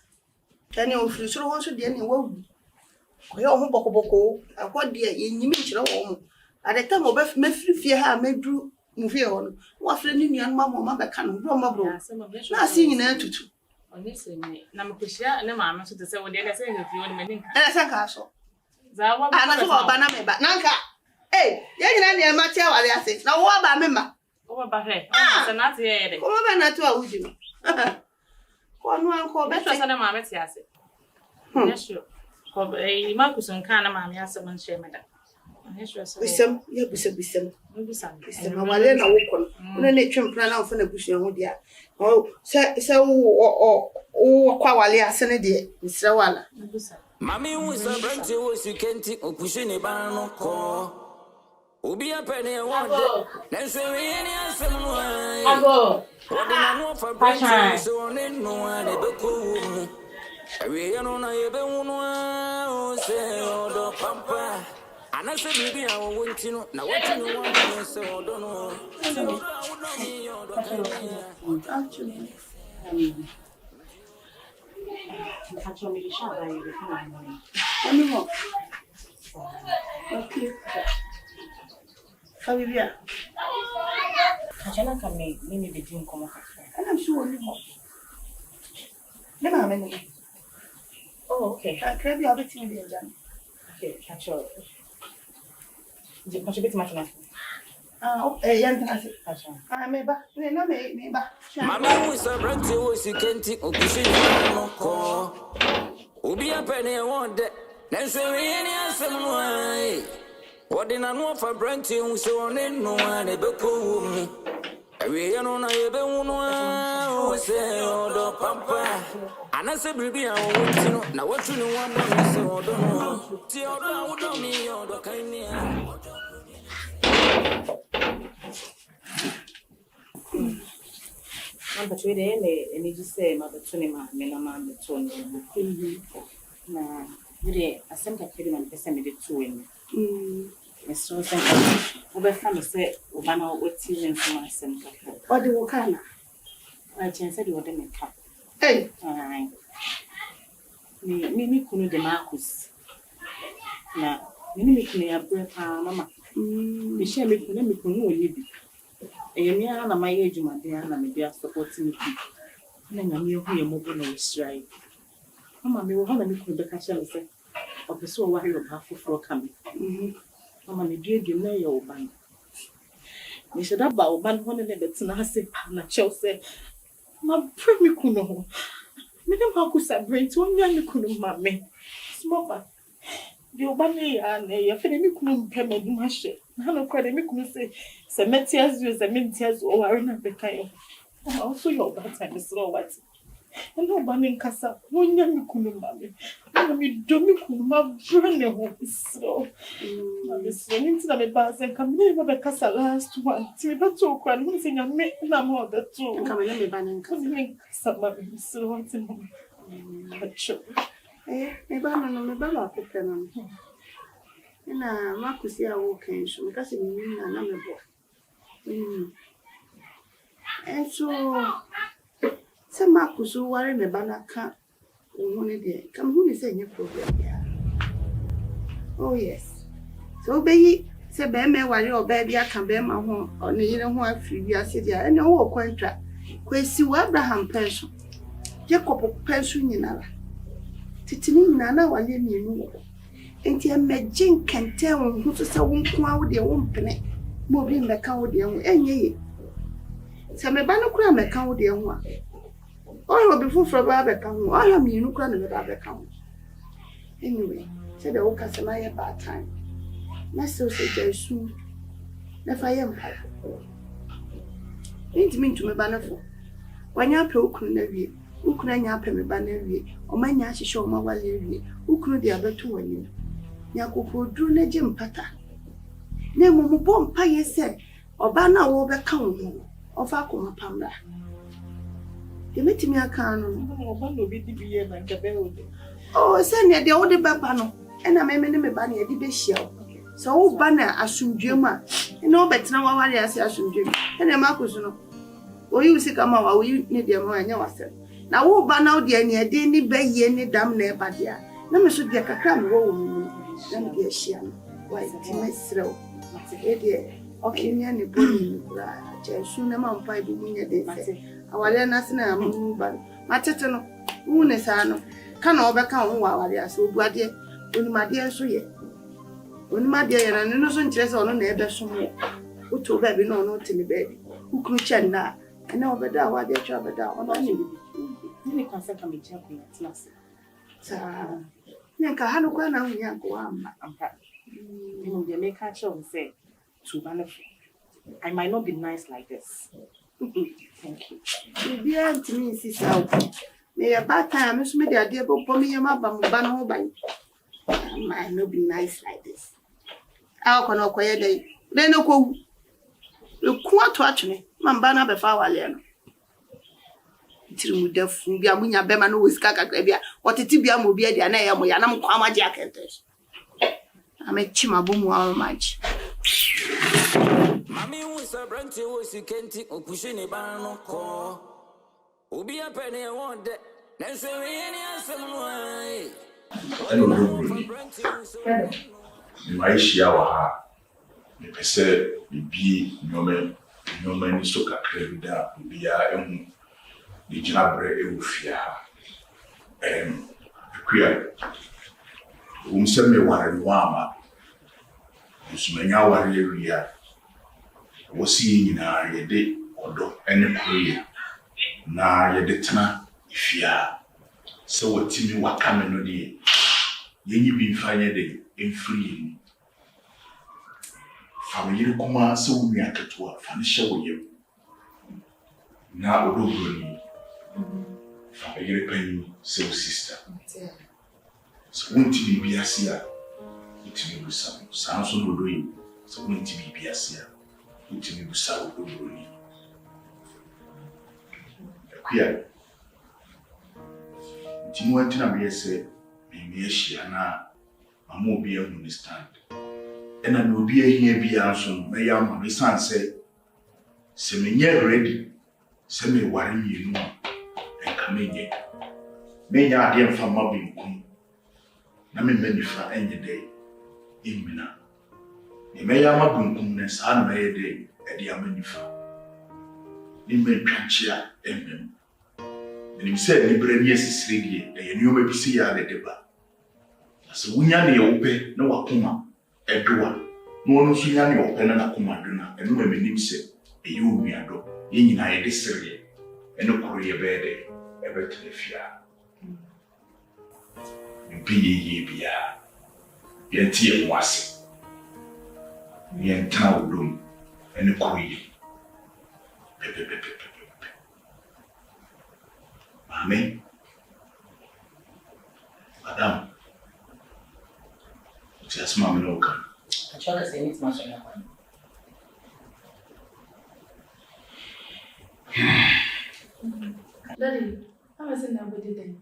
tani o firi soro ho so de ne wa wu oya omo bokoboko akode ye nyimi kire wo mo adeta mo be me firi fie ha medru mu fie ho no wa firi ni nuan ma mo ma be ka no bro ma bro na asi nyina tutu onese me na mkoshia ne mama so te se wo de le se fi wo de me nka e se ka so za wa ana so ba na me ba nanka ye nyina ne ma tia wale ase na wo ba me ma wo ba he se na te ye de ko ba na to awudi no ko no anko be so se ne mama te ase yes sure Marcus and Kana, mammy, as someone share madam. Bisem, ya bisem. Bisem, I will learn a walk on. When a nature plan out for the bush, dear. Oh, Quawalia, Senadi, Serwaa. Mammy was a branch you can't take or pushing a barn call. Ubi a penny a wonder. Then say any answer. What did I know for branch so no one ever cool. We are on a one say, oh, pampa. And I said, maybe I won't know. Now, what you know, one say, oh, don't know. Actually, Catch me the shot by you. anymore. Okay. Vivian. Catchana can make me the dream come up. And I'm sure you more. Never have any. Oh, okay. I can't be everything there, Jan. Okay, catch your. Contribute much enough. Young I may back. Mamma was a branch you can't take or pushing a call. Ubi a penny a wonder. Then say any answer. What did I know for branch you so no one ever cool. We are on a say, oh, pampa. And I said, baby, I want to know. Now, what you know, one say, oh, don't know. See, oh, don't me, oh, the kind I'm between any just say, Mother Tunima, Menaman, the Tony. Now, really, I sent a kid and send me the two in. So, over from say, Obama, what season for my son? What do you kind? I chance you wouldn't make up. Hey, me couldn't the Marcus. Now, me couldn't have breath, Mamma. Michelle, me couldn't live. And my age, my dear, and maybe I supporting me. And I'm here moving on strike. Mamma, me will have a little bit of say, of the so worry of half for coming. Mamma, me dear, you know your band. Me should have about one hundred and it's not say, Chelsea. My pretty kuno. Madam Marcus, I bring to 1 young kuno, mammy. Smoker. The Obani and a family couldn't pay me much. None credit me couldn't say, Semetias use a mintias or are in a becayo. Also, your bad time is slow what. And no banning casa, 1 young kuno, mammy. You don't make my brand home is slow. This running to the bars and come near the casa last one. See, that's so quite losing a make no more the two. Come and let me banning coming some slow. But sure. Me baba pepe na Marcus ya walking so because me na me bo. And so some Marcus who worry me bana ka ohun de come who say any problem ya. Oh yes. So be say be me worry or be aka be ma ho on yire ho afiri wi ase dia ene wo kwantwa kwesi wa Abraham pension Jacob pension nyinara titini nana wale mienu enti emagin kente won hu so won ko awo de won pene mo bi meka wo de ho enye se me ba no kura meka wo de ho a o bi fufuro ba be ka ho o ya mienu kura na me ba be ka ho anyway se de wo ka se na ye ba time na so se jesu na fa ye mpa enti mintu me ba na fo wanya pe okunu na wie ukuna nya pe me ba na wie o manya hihye o ma wale wie ukunu de abeto wani yakoko duru na je mpata na mumu bo mpa ye se oba na wo be ka wo ofa ko mapamra de metimi aka no Oba no bi di biye na gabe ode. o se ne de wo de baba no na me ne me ba na de be hia so wo ba na asumdwem a na wo betena wa wale ase asumdwem na makoso no oyi usika ma wa oyi ne de ma anya wasem na wo ba na wo de ne de ni be ye ni dam na e ba dia na me so de kakra me wo mu na me de hia no wa ti mesrew e de okay nya ne boni kura je su na ma mpa ibu mu nya de se awale na se na Amonu ba matete no wu ne sa no ka na obeka wo wa awale ase obuade onimade so ye onimade ye na no so nkyere se ono na ebe so mo uto ba bi no no timi ba bi ukuru chen na na obeda awade twa beda ono ni bi Ni kan se ka me je ko ya tlase. sa Nyanka hanu kwa na unyanko wama. The maker show say to benefit. I might not be nice like this. Thank you. Bibi antimi insisi out. Me ya bata me so me de ade bo me yama ba mo ba no ban. I might not be nice like this. Aw kono koye dey. Dey no ko. E ku ato atwene. Mamba na be fa wale no. Tirimu defu bia munya bema no wosika kakra bia. Otiti bia mo bia dia na ya mo ya na mo kwa maji akentes. Amechima bomu wa maji. Mami wisa branti wosi kenti opushini bano ko. Ubi ya pene ya wonde. Nenso yeni asemwai. Ni maisha wa ha. Ni pese bibi nyome ni so kakra bida bia emu ni jinabre ewufia ha. Akua umseme ware wama. Usumenya ware ewia. Wosi nyina yede odo ene koye na yede tena ifia so watimi wakame no de yenyi bi mfanye de emfiri family kuma so wumi akatoa fa ne hye woyem na odo broni family panyi so sister so wonti bibi asia itimi busam sanso no do yi so wonti bibi asia itimi busa odo broni akua Timu antina be say me ehia na mama obi understand. Ena no obi ehia bia nso na ya ma me san say se me nye ready se me ware mienu enka menye. Menya ade mfa ma binkum. Na me manifa enye dey imina. Me ya ma binkum na sa na ye dey e dia manifa. Ni me twanchia emem. And he said, Liberia is ready, and you may be see ya at the bar. As a winyan ope, no akuma, a door. No one who's yan open and a commanduna, and no women said, a you me a do, in I desire, and no courier bed, ever to the fear. Be ye be ya. Yen tea was yen town room, and a courier. Amen. Madam. Just mama no come. I try to say it's my son. Daddy, how is it now with it then?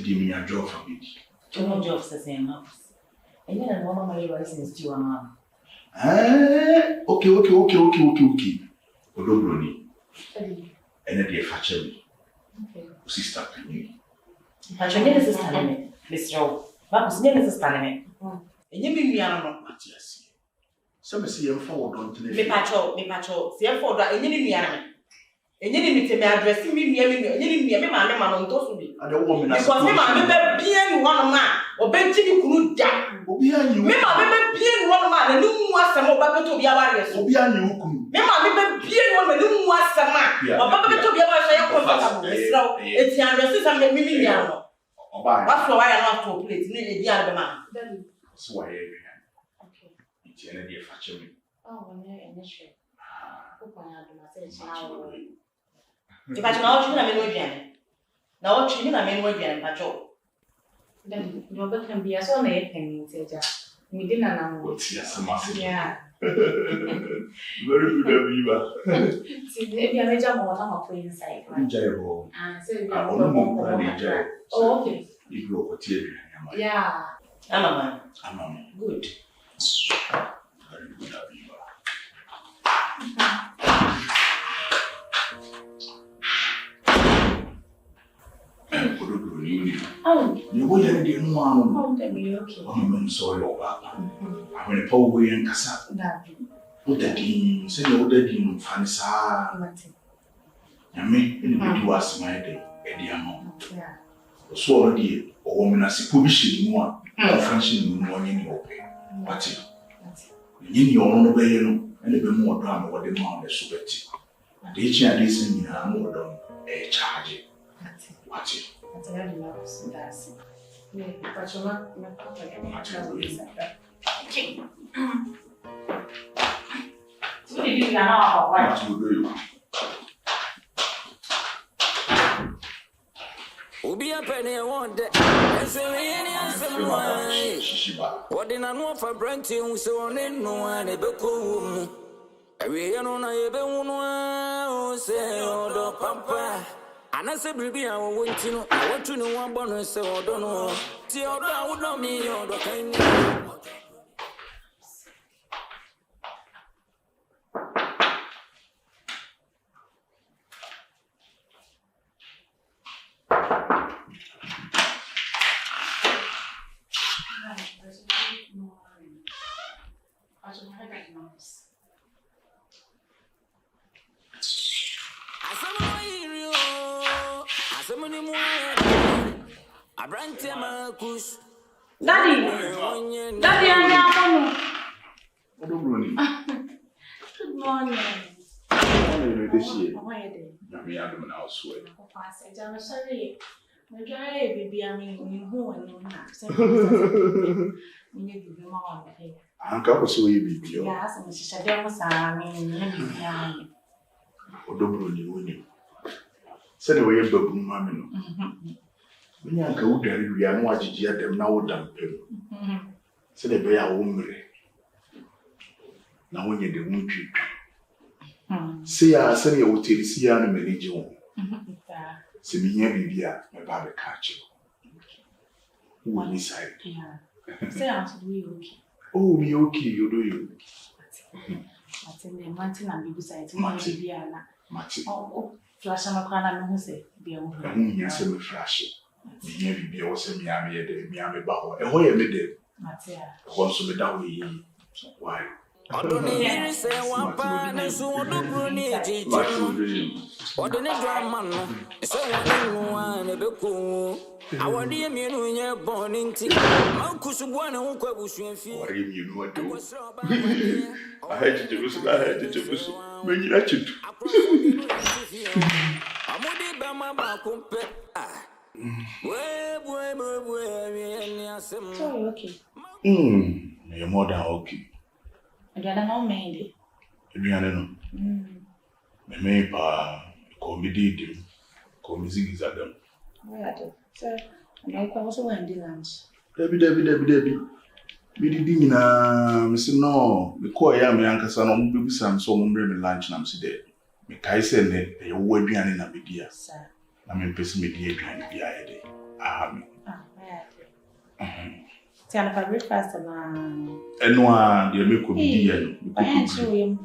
Give me a job for me. No jobs the same house. And then I'm on my license to a mom. Okay. Odobroni. And then the factory. Okay. Sister Penny. Factory is a stallion. Mr. Bab's name is a stallion. And you mean me, I'm not Matias. Some say I'm forward on to the me patrol, see for that, and you need me. And you need me to address me, my man on Tosubi. And the woman because me, my being one man, or benching you could die. Obian you. Me, my being one man, and no more some of Papa to be our Obian you. Me, my being one man, no more some man, or Papa to be our it's your resist and me. What's why I want to play the other man? So I agree. Okay. It's an idea for me. Oh, when you're in the street. If I know you, I'm in Vivian. Now, treating I'm in Vivian, Patrol. Then Robert can be as on a penny, we didn't know. What's yes, a massive. Yeah. Very good, Viva. See, maybe I jump on top of inside. Enjoyable. And so, Oh, okay. You go for tea. Yeah. I'm a man. I'm a Good. very good, Viva. Oh, you wouldn't do one. oh, that be okay. I'm sorry about that. I'm in a power way and Cassa. That What the dean, say no, the dean, Fancy. I mean, anybody was my day, Eddie Amonu. yeah. So, dear, or woman as a publishing one, or French in morning in your pay. What in your own way, and a bit more drama what the man is so betty. Each and this in your charge. Watch it. That's a very nice. That's it. But you're not so did you know what to do? Ubi a penny want that. What did I know for Brenty who saw no one a beco? We are on a beunu, say, or papa. And I said, Baby, I want to know. I want to know one bonus or don't know. See, I would know me or the kind. Daddy, I'm Amonu. Good morning. Good morning. I'm sorry. I'm baby. I'm in home. I'm going to be yes, and she's a damn son. Said away a baboon, mamma. When I go there, we are more jiggy at them now than pim. Said a bear woman. Now when you do not treat. Say, I say you will take the animal. See me here, Vivian, my baby catch you. One inside. Say, I'm okay. Oh, be okay, you do you. What's in the mountain and be beside Vivian? Oh, flash on a corner, who say, be a woman. Yes, I'm a flash. Me be also me, I'm here, me, I'm a bow. And why am I dead? Once we down with you. Why? I don't say one pan and so on the brunette. What the drama? So one a beco. Our dear me, you're born in tea. Marcus one who was you feel. What do you know? I had to do, I had to do. When you let it. I'm only by my back. Sorry, okay. You're more than okay. I don't know, maybe. Vivian, me comedy, comedy Adam. Sir, I also went to lunch. Debbie. Me did Miss No, the coy am young son of baby son, so bring lunch, and I'm today. Me Kaisen, a Webian in a media, sir. I'm in Pessimedia behind the idea. Tell if I breakfast and one, dear, me could be I answer him.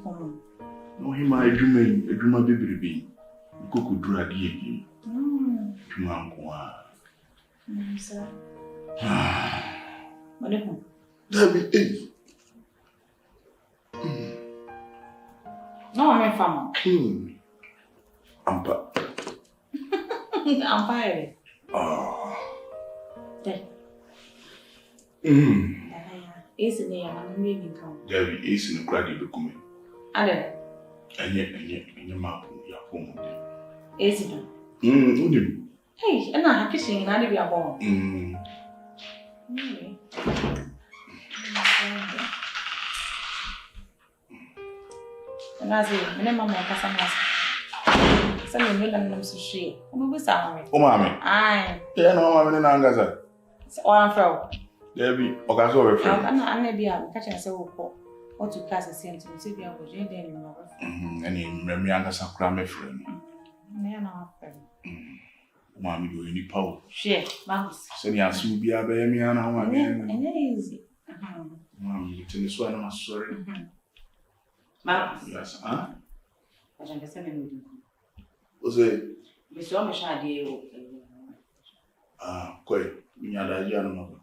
No, he might do me a dreamer baby. You could do a dear. Sir. What Debbie, no, I'm a farmer. I'm fired. There. Is in there, I'm moving come. Debbie is in the crowd of coming. Other. And yet, your mouth, your home. Is it? Hey, and I'm kissing and I'll be a born. And I say, Mamma Cassanas. Some million of sushi. I'm sorry. Oh, mammy. Aye. Yeah, no, I'm in Angaza. Or I'm from. Debbie, or got over. I'm maybe I'm catching a soul. Or to cast a sentence to see if you're then. And in Remiangas are crammy friend. Mammy, you any power? Share, Mouse. Said yes, you'll be a baby and I'm easy. Mammy, tell this one, I'm sorry. Mouse. Yes, huh? I can send him. Was it? We saw my idea. Quite. We had a young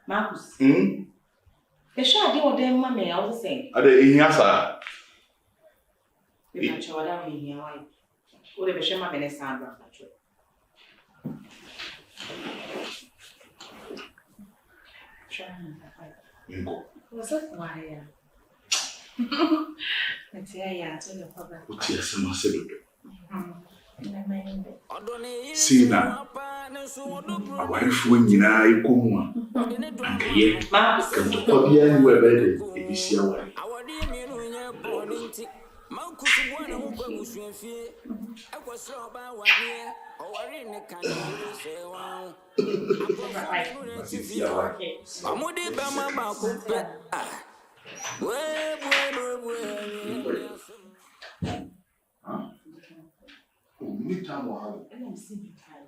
Marcus. The shall do what them, mammy, I was saying. Are they in Yassa? We can't show down in here. Would have shown my minister. Was that why? Yeah, tell your papa. What is some said? See now, my wife when you know you come and here come to copy anywhere better if you see our Anytime I don't see you time.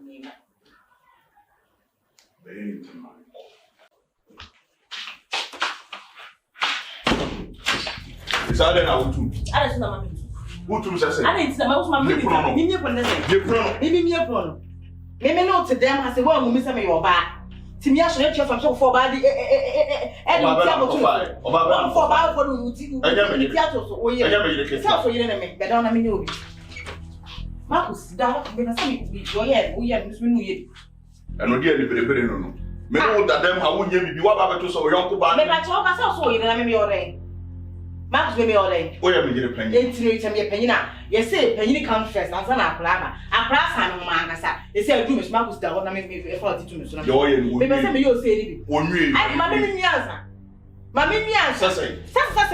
Is that an out? I don't know. Who to say? I didn't know my maybe no to them has a one miss me or bad. To me, I should let you from so for body. And for Marcus, that when I say we are Miss Minu. And no dear, no. Me know that them how you be what about to so young to buy. I told myself so you let me already. Marcus made me already. Oh, you get a penny. It's me a penny now. You say penny comes first, and son of Plama. A brass and Mangasa. They say, do Miss Marcus down and make me 42 minutes. You say, one real. I'm my Mammy, say,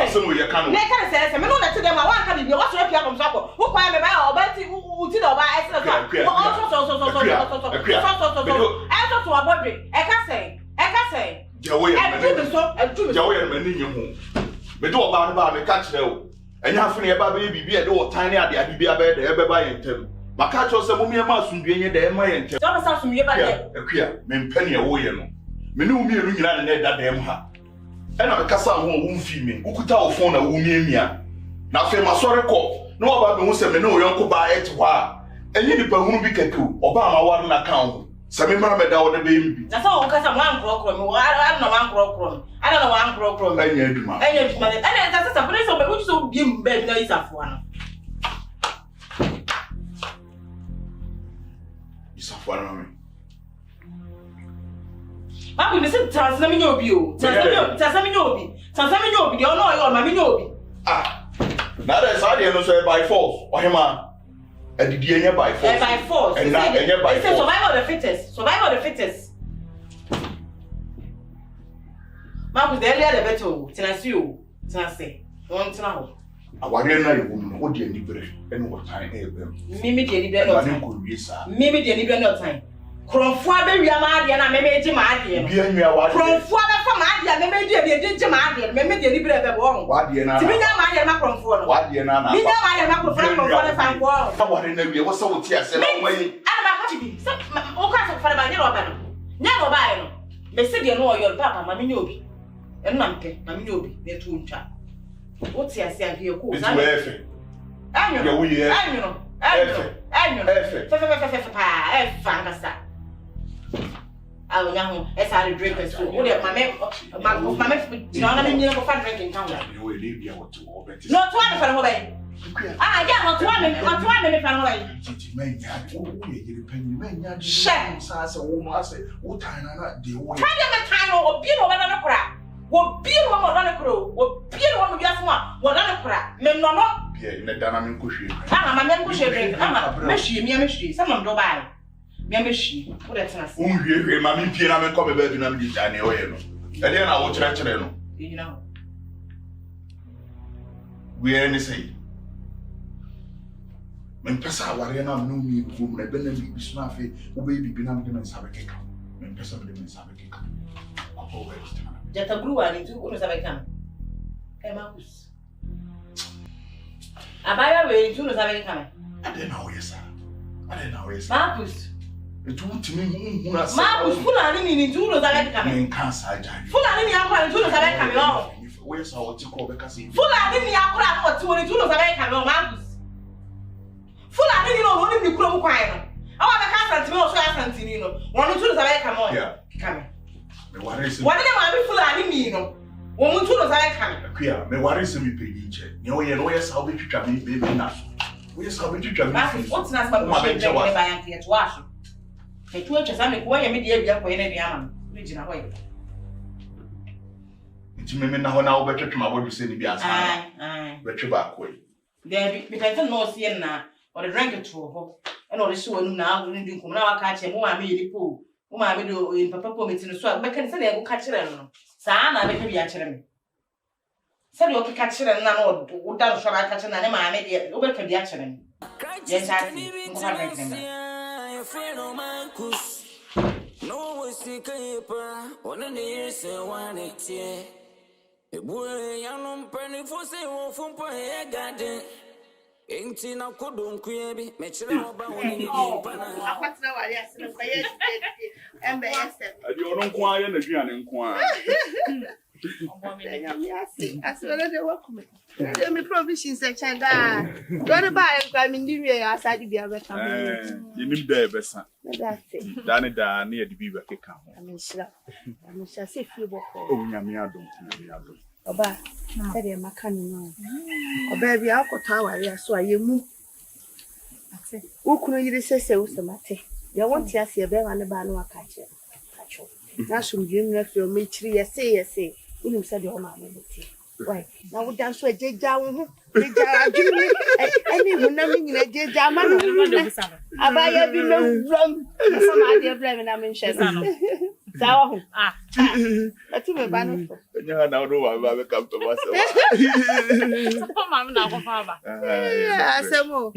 some of your cannon. Let us say, I know that to them I want to be what's up from supper. Who buy me or Betty who did or buy to a body. I can say, Joey, but do about the catch now. And you have funny about baby be a door tiny at the Adibia bed, ever by and tell. My catch was some mere mouse from being there, my and tell. Don't sound from your body. A queer, men penny away. Me no me ring that damn ha. And I'm a cassa won't feed me. Who could tell phone a woman? Now, say my sorry call. No about the Muslim, no young buy it. Why? And you people won't be careful. Obama one account. Some remember that the baby. That's all because I'm one program. I don't know one program. I don't know one program. And that's a place of which so give bed no is a one. It's a one. I will listen to Tassaminobi. Tassaminobi. Tassaminobi. You know your Maminobi. Ah, now that's how they know by force. Or him, and the DNA by force. By force. And now by force. Survival of the fittest. Survival of the fittest. Marcus, the earlier the better. Tenasio. Tenase. One now. I want to know what you need and what time. Mimi, the Libyan. Mimi, the Libyan time. Cromfua be Yamadi and I may be Madi. Cromfua from Madi and may be Jamadi, may be deliberate wrong. What do you know? To me, I am Macron for what do you know? Me, I am Macron for what in the way was so tears and away. I'm happy. Some kinds of Farabanero. Never buy. Messi, you know your papa, Maminobi. And Mamke, Maminobi, their two chat. What's your say here? Who's I know. I will now as I drink as well. My drinking town. You will leave here to open. Not one for away. I got not one minute for away. Shame, Sasa, woman, say, what time I do? Time or beer or another crap. What beer or another crow? What beer or one other crap? Men not. In the dynamic cushion. I'm a man cushion drink. I'm a machine, some of Dubai. Membership, what that's not. Mammy Piana come about in a bit. I know. And then I watch that. You know, we are anything. When Passa Warrior knew me, whom I been and be snaffy, who baby Binam and Sabaca. When Passa and Sabaca. Just a blue one into what was I come. Emmaus. I buy away as soon as I come. I don't know, yes, sir. I don't know, yes, Marcus. It won't to me who has Marcus, full of me in two of that coming. Cancer, full of me up and two of that coming on. Where's our to call because full of me up or 22 of that coming on, Marcus. Full of me on the Chrome choir. I want a castle to know Santino. 1 or 2 of that come on. Yeah, coming. What is it? What am I full of me? No. 1 or 2 of that coming. Queer, me what is me pay each? You know, yes, I'll be to me, baby enough. Where's how we to me? What's not my by to wash? The 2 inches I make way immediately up in any arm. Regional way. Nti me na ho na wo betwetwe ma bodu se ni bi asa. Betwe ba ko yi. There be better no see na or the drink to ho. And all the show na we ndin kum na wa ka che mo ma me yiri po. Mo ma me do in papa po meti no so be kan se na go ka kire no. Saa na be ka bi a kire me. Se de o ka kire na no wo da so ra ka kire na ne ma me de wo be ka bi a kire me. Yes, I see. No we see keeper on the years one it ye. A boy young penny for say from Pay Garden. Ain't in a codon query, Metro about one. You don't quiet again and quiet. I said, welcome. Let me provisions section. Don't buy a crime outside the beer. You need the best. That's it. Danny near the beaver kick. I'm sure. I'm sure if you walk. Oh, Yamiado. Oba, said a macano. A baby, I'll go tower. Yes, so you move. Who couldn't you say so, Samate? You want to see a bear on the banner catcher. That's from you left your mitri, say. You said your mamma. Why? Now we dance with J. Down. Any who never in a J. Jaman. I buy a below rum. Some idea of blaming I mentioned. So, that's my banner. You now know I will come to myself. Mamma now go father. Yeah, some more.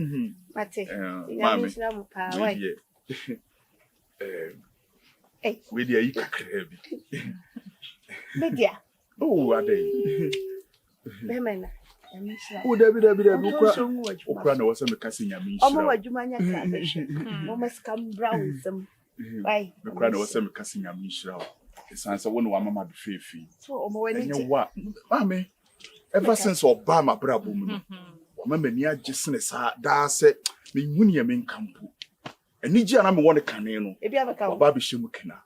Mate, Mammy. With your heavy. Media. Oh, are they? Bemena. Oh, David, Ukraine was a casting a mean. Oh, my Jumania. Almost come brown some. Why? The crowd was a casting a mean shroud. It's answer one mamma be free. So, when you what? Mammy, ever since Obama Brabum, remember near justness, that's it. Me Muniam Campo. And Nijan, I'm one canino. If you have a cow, Baby Shimukina.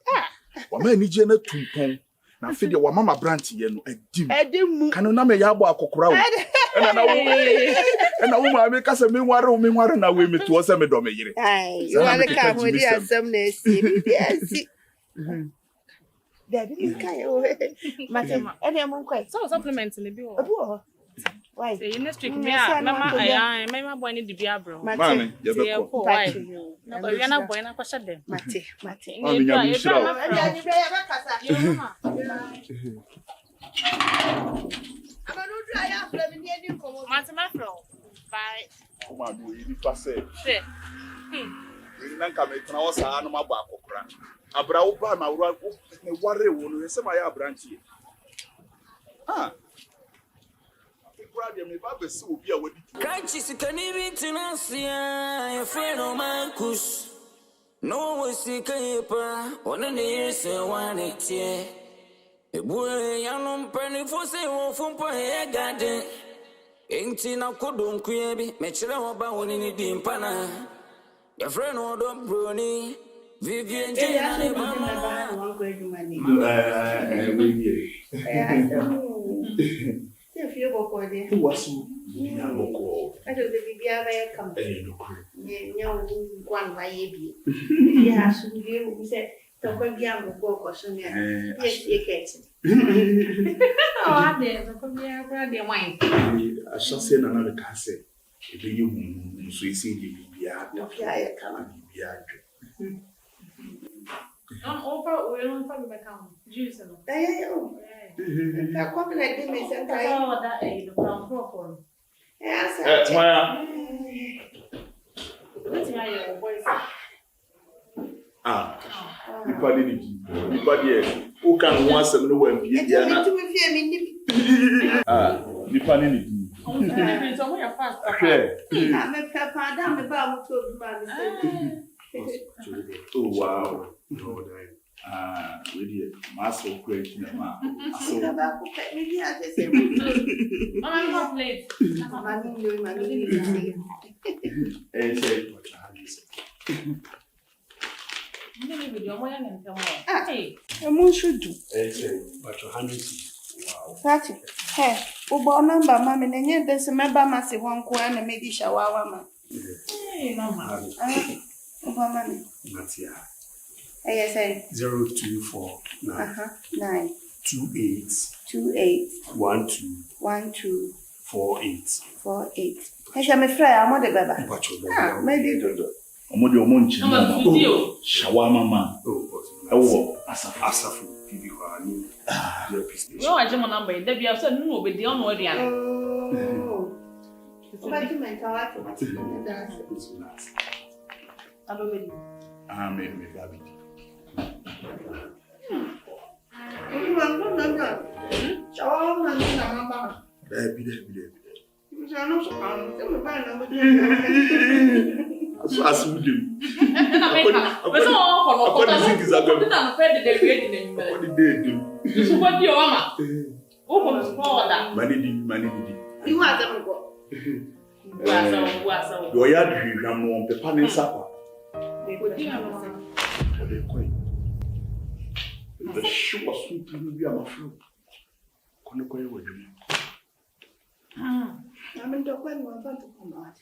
Or may Nijana Tumpon. Now, feed your mamma brandy and a dim. Canona me yabo a crowd. And a woman make us a memoir, and I will meet to us a medomere. Aye, you are the car with you some days. Yes. That is kind of Madam, and I'm quite So supplements in the bill. Why? In the street, Mamma, I am boy need to be a bro. Mammy, you're why? No, you're not boy, I question them. Mate. I'm Bye. Come on, you pass it. Nanka me tena wo saa no mabɔ akokora abra wo ba na wo ne ware wo no se ma ya branchi akokora de me ba be se obi a wadi Kanchi sikani bitinasia efreno mankus no we sikepa one ne years one etie ebue yanom pani fo se wo fompo e garden enti na kodon kuye bi me kire wo ba woni ni dimpana your friend or don't brony Vivian Jane one great money. If you go for it, who was you I don't think you come. One by baby. Yes, you said, don't be young go or some. Yes, you get. Oh, I did. The wine. I shall say another cassette. If you succeed, you cannot be Over, we don't probably become juice. I come like this, and I saw that the brown propon. Yes, What's my voice? People didn't. But yes, who can want some new one? People didn't. So we are fast. I'm a papa, I'm about to Oh, wow. No, really, master question. So, I'm not late. I'm should do. But 100. Wow. That's it. Hey, Ubo number, mammy, and yet there's a member massive one coin and maybe shower. Hey, Mama. Matia. Yes, 0249 9 28 12 48. 48. Esha me frɛ ya mo de baba. Ah, me di dodo. Omo de omo nchi. Shawarma man. Ewo asafu bibi kwa ni. No, I just number. There be also no be the on word ya. Oba ti me ka wa to ma ti me da. Abomedi. Ah, me baby. Shawarma ni na mama. Bi. As we do. But so all for no credit they create in the What did they do? You what your mama? Oh, for that. Money. You are them go. Was Do ya do ram no on pepa ne sapa. They go there. What they coin. The shoe was sweet to be a mafru. Kono koye wodum. I'm in the one want to come out.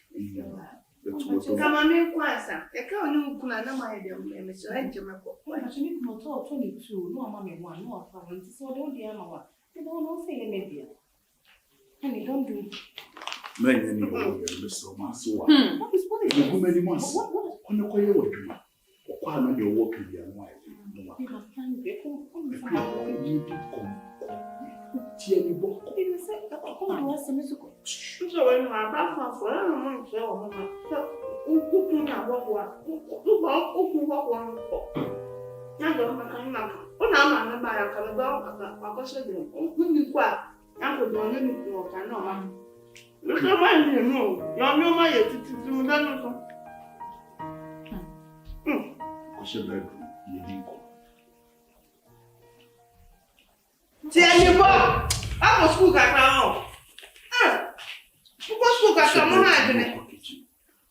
Kama me kwanza, eka oni ukuna na ma yede me so enje meko. Why not you no talk 22, no mama me one, no afa. So don't dey ama wa. They don't know say me bia. And they don't do. Men any wo be so ma so wa. What is You go many months. Kono koye wodum. Okwa na de wo pia no aye. No wa. you must find be come. Tieni bo. You say come was me so. So when you are back for no so mama. So uku na wo na do maka na. Ona ma na ba ya ka ba akoso de. Ni kwa. Yanko do ni ko ka no ma. Look at my name, no. You're my titi to me. What's your bedroom? You didn't go. Tell me what? I was school got now. School got some more. I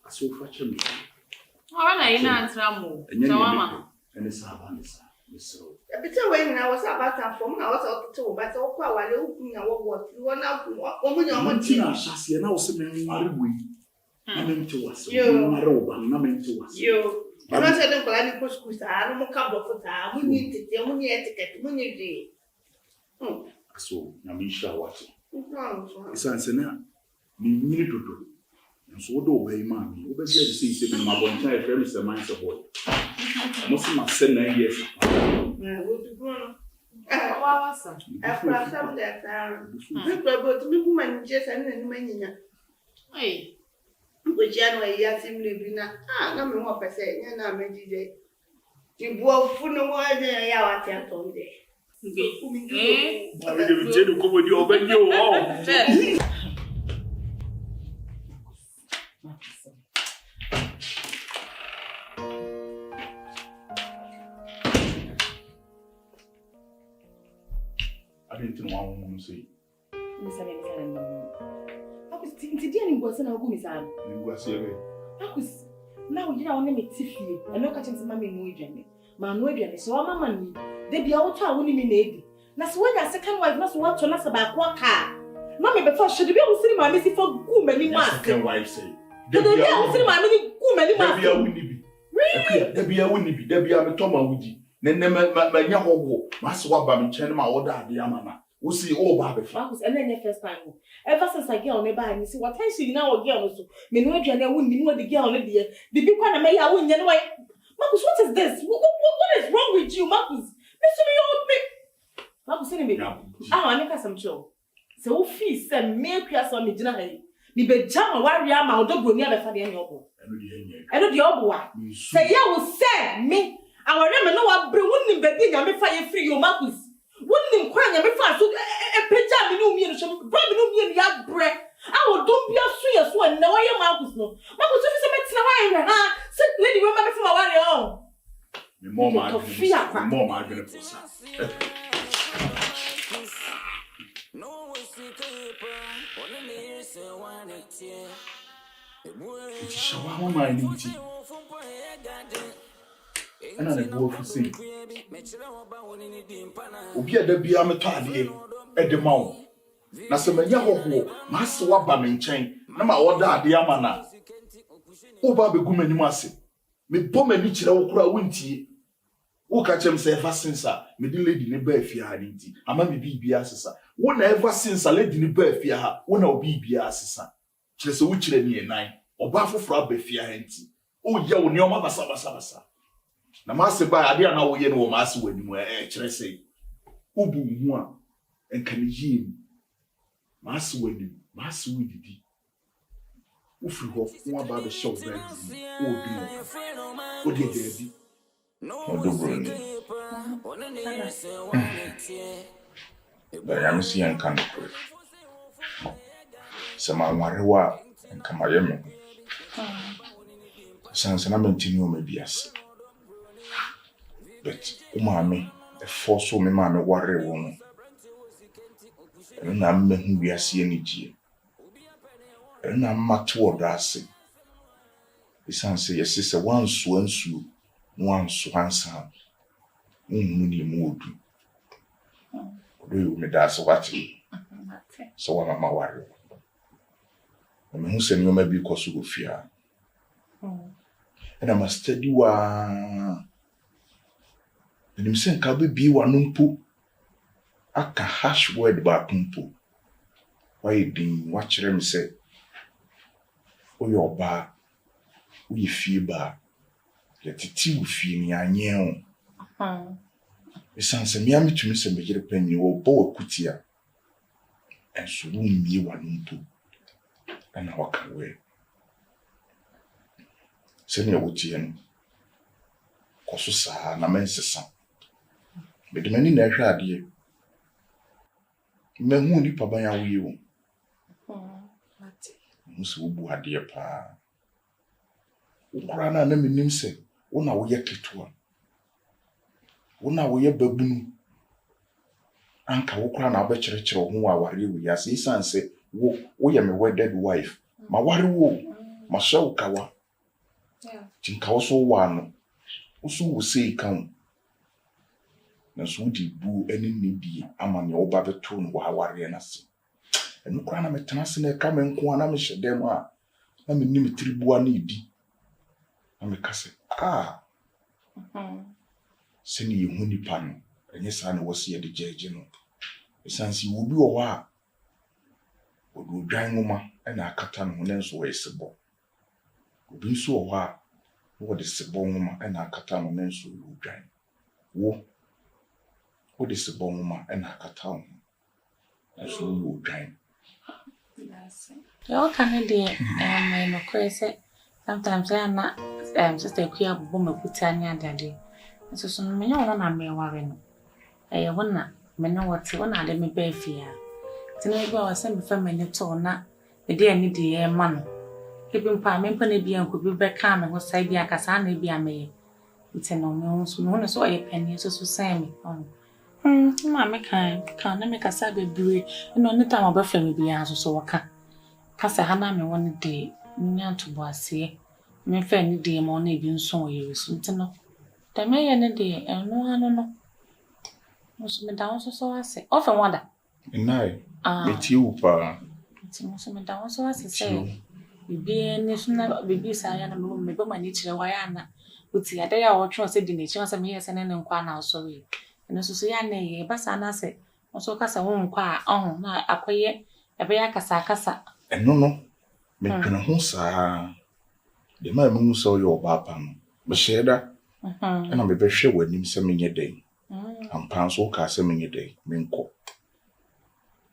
saw for chimney. Ora ina antramo. Chawama. And it's Havanesa. So, a bit when I was about to form, I was out to, but so far while you what you want out when you're one thing I shall see, and I was saying, Nothing to us. You, nothing to us. You, and I said, I'm going to school. I don't come for time. We need to tell me etiquette when you do. So, Namisha, what? It's answer. Me need to do. And so, do obey mammy. Obey the same my one child, Mr. Mice boy. Most of my 7 years. After some that, people to me, woman, just and many. Hey, which January, yes, him living. Ah, no more per se, and I'm a DJ. You go for no more than a hour on day. I will tell you, come with your venue. I didn't know what to say. Miss Alexander. I was dealing with an Miss Anne. You were saying, I was now you don't name it Tiffy. I know catching some mammy Norwegian. My Norwegian, so I'm a man. They be out of winning me. That's when your second wife must want to ask about what car. Mammy, before should be able to see my missy for good many months. Second wife say, There be able to see my many good many months. Really? There be a winnie, there be a Toma Woody. Then my young woman, Master Wabam, Channel, my order, the Amana. We'll see all Barbie. And then the first time. Ever since I get on the bar and see what I see now again also. Me no idea I wouldn't know the girl on the dear. The big one may I win anyway. Marcus, what is this? What is wrong with you, Marcus? Mr. Me. Marcus, send me. I make us some show. So fees and make us on the dinner. Me be jam warrior my dog will never find any oboe. I know the oboe. Say ya will send me. I will never know what bring wouldn't be me fire free you, Marcus. Wouldn't cry me fast a picture me no me and some probably no me and ya breath. I will don't be a sweet as one. No, I am Marcus. No, Marcus is a medicine. Ha, sit lady, remember from my warrior. The more my gonna put Serwaa my duty. And I go for sing. Obia da bia metade e de mawo. Na se manya hoho, ma se wa ba me nchen, na ma woda ade ama na. Wo ba be gu manim ase. Me bɔ mani kyerɛ wo kura wontie. Who catch him say ever since me the lady ne ba fie ha nti ama me bibia asesa wo na ever since lady ne ba fie ha wo na bibia asesa kire se wo kire ne nan oba foforo aba fie ha nti o ya wo ne o ma basa na ma se ba ade na wo ye no ma se wani mu kire se ubu hu a enkan yi ma se wani ma se wudidi wo firi ho ko aba be show ba o bi o de dedi Odobroni. But I'm seeing kind of pray. Some Marewa and Kamayame. Sans an continue maybe as. But Umami, a force so me mamma worry woman. And I'm who we are seeing it. And I'm much toward us. The son say, yes, sister, once. Once son. Muni mood. Do me that's what so I'm a worry. And who send you maybe because you fear. And I must tell you, and him saying, can be one umpu. I can hash word about umpu. Why didn't watch them say, oh, your bar, we feel bar. Let it tea feel me, I knew. It sounds a mere to miss a major penny or bow cutia. And so won't be one umpu. And I walk away. Send your wood, Cosusa, na mensa. But the many never had you. Men who nip by our wheel. Musu had dear pa. Grana name him say, Una we yet to one. Una we a baboon. Anka Wokran our betcher who are worried with us. His son say, we am a wedded wife. My worry wo, my show kawa. Tinka so one. Also will say come. Nasudi boo any needy among your babatone while worrying us. And Crana metanasine come and quanamish them are. I mean, Nimitri bua needy. I'm a cassette. Send you honey pan, and your son was here the judge. The sense you will be a while. Would go dry woman and I cut on when else was a ball. Would be so a while. What is the bone woman and I cut on when else will dry. What is the bone woman and I cut on? And so we will dry. Your Canadian, and my crazy. Sometimes I am not, just a queer woman put Tanya daddy. And so soon, me no one may worry. I wonder, me know what's one I let me bear fear. Tonight, I was sent before me to na, the dear needy air man. Keeping Pam, Penny be and could be back calm and was say, be a Cassandra be a may. It's an unknown, no, so a penny, so say me. Mamma can't make a sabe breed, and on the time of buffet may be answered so I can't. Cassa Hannah me one day, nyan to boissy. Me friend day morning being so you soon. The may any day, and no, I don't know. Most me down so I say. Often wonder. And I, it's you, pa. It's most me down so as I say. Be any sooner, be silent and room, maybe my nature, why Anna. Would see a day or trust the nature of some years and then quite sorry. And also say, nay, Bassana say, also Cassa won't quite on, not acquire a bear Cassa. And no, make a hosa. The man who saw your papa, but shedder, and I'm a bit sure when him sending a day. And pounds all casting a day, minko.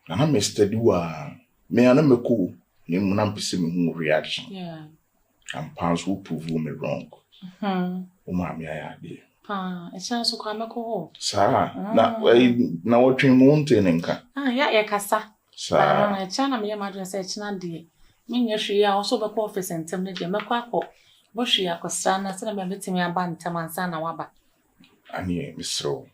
And I may steady one, may I never cool, name one pissing reaction. Yeah. And pounds will prove me wrong. Oh, mammy, I idea. It sounds so comical. Sir, now what you won't in. Yeah, Cassa. Sir, I channel me a madras said, Nandy. Mean she also the office and tell me the Macquaco. Bushy, I could stand as I'm meeting me a bantam and son, wabba. And ye, Miss Rowe.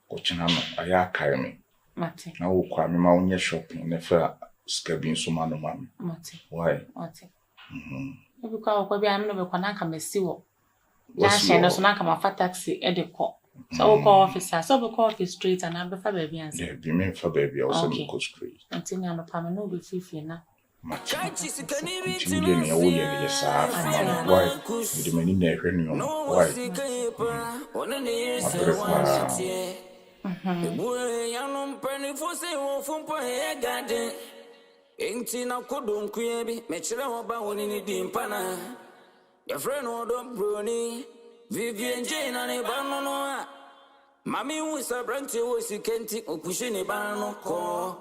Cochinano, I carry me. Matty. Now will cry me my own shopping, never scabbing so man, mammy. Matty. Why? Matty. You call what I'm never Panaka Messiwo. Yash and also Naka, my fat taxi, Eddie call. So call officer, so we call office street and I'm before baby and say, be meant for baby also go straight. Until I'm a Pamano be 50 now. Much. Continue to away and yes, why? With the many never knew why. Ain't na kodon kuyebi mechire oba woni ni dimpana your friend odom broni Vivian Jane ne bano no a mami wu sabrante wo sikenti opushi ne bano ko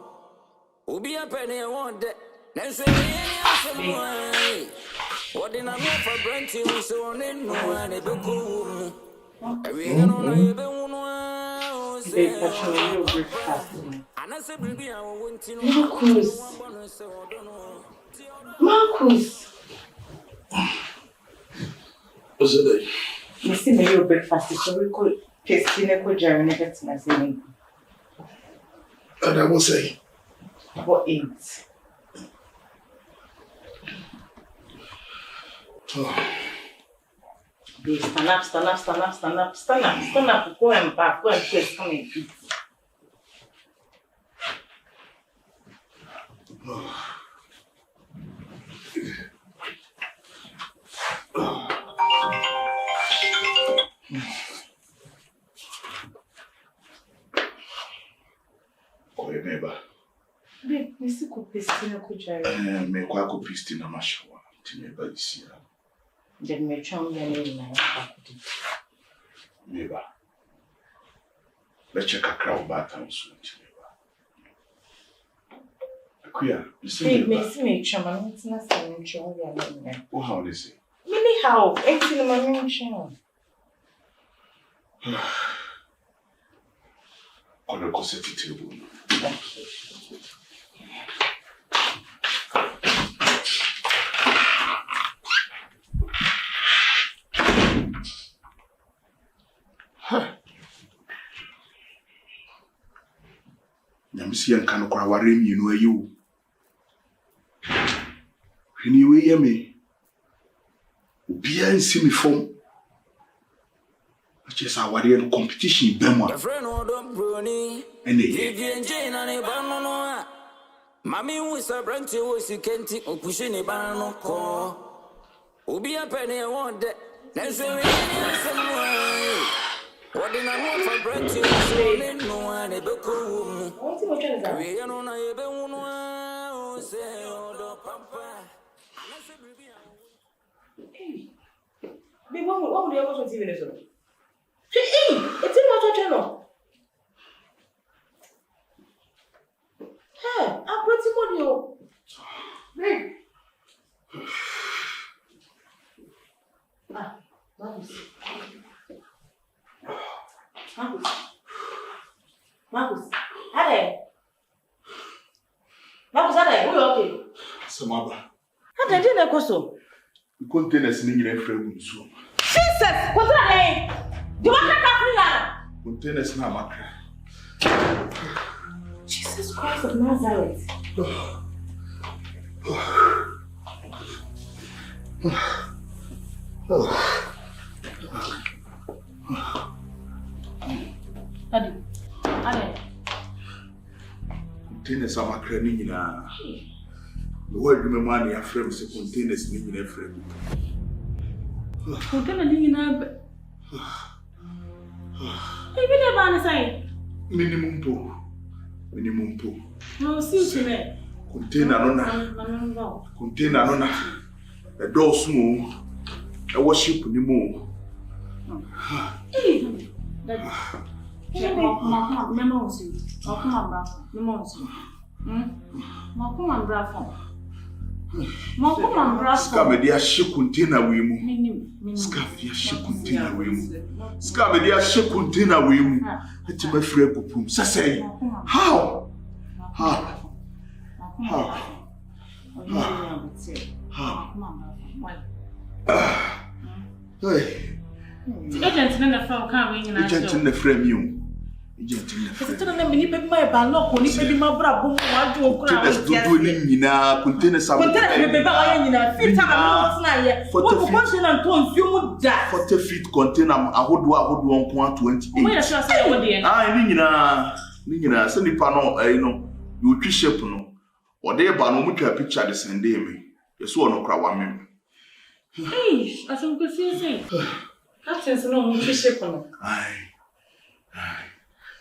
obi apene e wonde nenso ni asem wai wodi na no for brante wo so ne no ne beko mu ewe no na ebe wonu a o se Marcus. What's it? You see me your breakfast, so we could taste in a jar and get my saying. And I will say, What is? Stand up, go and back, go and place, come and eat. Babe, me see ko pesti na ko jare. Me kwa ko pesti na mashawa. Ti me ba isi ya. Then me chom ya ni na ya. Me ba. Be check kakra ba ta nso ti me ba. Akuya, you see me see me chom na ntina sa me chom ya ni. Oh, how they say? Me how? Enti na me chom. Kono ko se table. Nyamisi yanka no kwa ware mienu ayo. Hwini we ye me. Obi ansi me fom. Just a warrior competition bema. Vivian Jane and Amonu. Mami wu sabrante wo sikenti opushi ne bano ko. Obi apene e wonde. Nenso we asem wai. Wodi na no sabrante wo ne no ne beko mu. We no na ebe wonu o se odo pampa. Anase bibi Hey. Be what do you want to TV neso? Hey, it's in my channel. Hey, I'm pretty good, yo. Hey. Marcus. Hey. Marcus, hey, we okay? Samaba. How did you so? The containers in your friend so. Jesus, what's that name? Do you want to come here? Containers na makra. Jesus Christ of Nazareth. Adi. Containers are makra ni nyina. The word you money a frame se containers ni nyina frame. Container ni nyina. Hey, we never say. Minimum po. No, see me. Container no na. The door small. A worship ni mo. Hey. Ska me dia she container we mu. Ska dia she container we mu. Ska me dia she container we mu. Ati me frɛ popum. Sasɛ. How? Hey. Agent na from kan we nyina. Agent na frɛ mi o. Agent na frɛ. Ito na me ni pebi ma ba no ko ni pebi ma bra bo mu wadu okura. Containers do ni nyina. Containers am. Containers be ba ayo nyina. Fit am no na ye. Wo ko container to nfiu mu da. 40 feet container ahodo nko 28. Mo ya sure say wo de. Ni nyina se nipa no you twi shape no Or they ban no picture the same day me. You saw no crowd one. Hey, I think we see. Captain's no much shape on. Aye.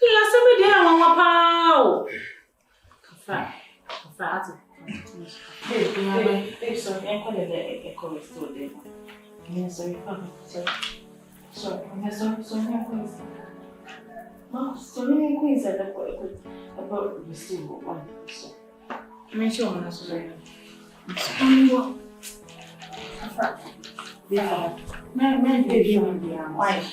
Yeah, some day I want pow. Fat. Hey, sorry, I'm calling the cholesterol there. Yes, sorry, sorry, I'm sorry, Mom, sorry, Queen said about the still one. So, I'm sure I'm not sorry. Yeah, man, baby, why?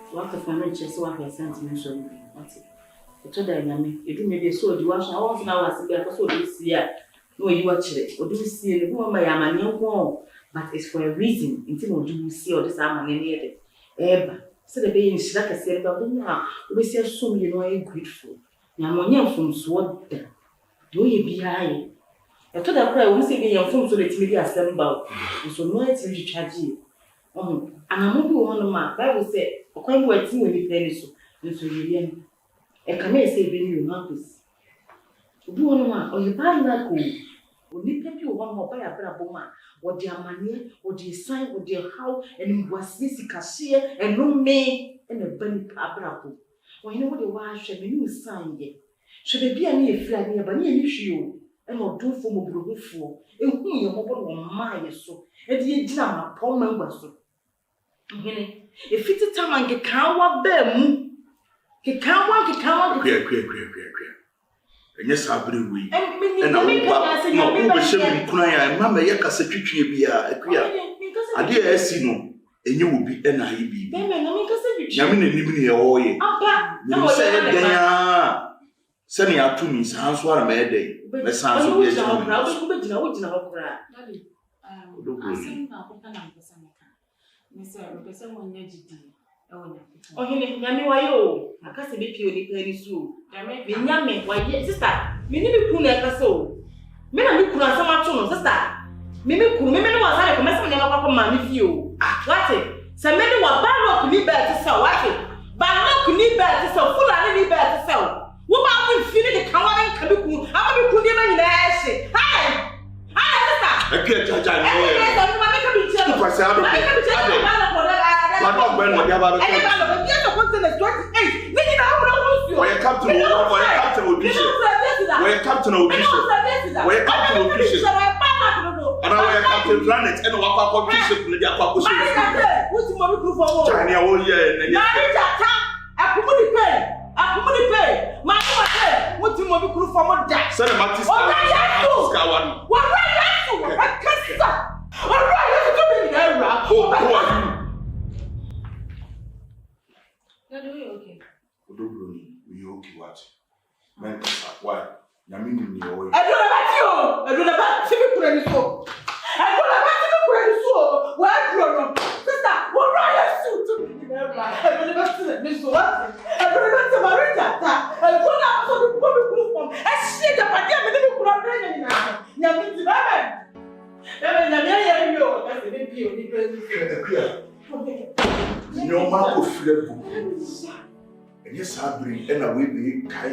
What the family just want to send me so what it told them you do maybe so you wash all now as because so this year no you watch it or do see the woman my man but it's for a reason until you see all this am near the so the baby is like I said about now we see so you know I'm grateful na money from so that do you be high I told that cry we say be your phone so let me be assemble so no it will charge you and I'm one man Bible say okwan bo ati we ni plani so nso Vivian e ka me say be ni no happens obi won ma o yipa na ko oni pepi o won mo ba ya bra bo ma o di amane o di sign o di how en mbwasi sikahye eno me en e bani abra bo o yin wo de wa hwe me ni sign ye hwe be bia na e fira na e ba na e ni hwe o en o do fo mo buruhufo e hu ye mo bo no ma ye so e di gina ma pon ma ngwa so ngene if it's time and get kawa bemu ke kawa yes abri we and I will shame kuna ya mama ye kasa twitwe bia akua ade a asi no enye wo bi na hi bi beme no me kasa twitwe nyame na nim ne ye oye aba na wo se den ya se ne atumi san so ara me dey me san so bi agina wo gina ho kura daddy asen na ko kana mpesa meka me se mpesa mo nya gidi oh hini nyame wayo akase be pio ni pani so me nyame waye sister me ni bi kunu akase o me na mi kunu asama to no sister me kunu me no wasare ko mesa nyama kwakọ ma mi fi o wate se me ni wa barrock ni be ti se wate barrock ni be ti se fulani ni be ti se wo ba mu fi ni ke kawa den ka bi kunu ama bi kunu ma nyina ehye hai sister akua chacha no e ma me ka bi che no kwase ado but not when we have a captain of bishop. We're captain of bishop. And I wear captain planet and what bishop in the aqua. What's my group for? China, oh yeah, I pay. My what's my group for more that? Sir, Mattis, what who are you? Okay. We okay what? Man, why? Yamini ni oye. I don't know about you. Where you sister, what right suit to me? I don't know this what? I don't know Marita. I don't know what to do from. I see the idea me no kura bring na. Yamini baba. Na yo, that's the pio ni president. No man go flebu. And yes, I bring and away be kai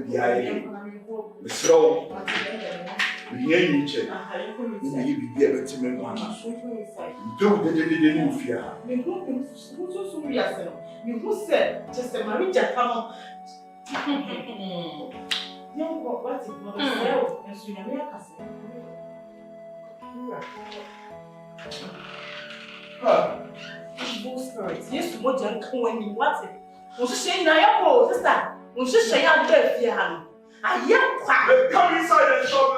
bia. So we hear you check. We be there to me one. Do the new fear. Me so yourself. You who said just a marriage come. No, what is not and so you Evil spirits. Yes, what you can when you want it. Was she now your sister? Was she say I'm dead? Yeah. I am quite. Come inside and shop.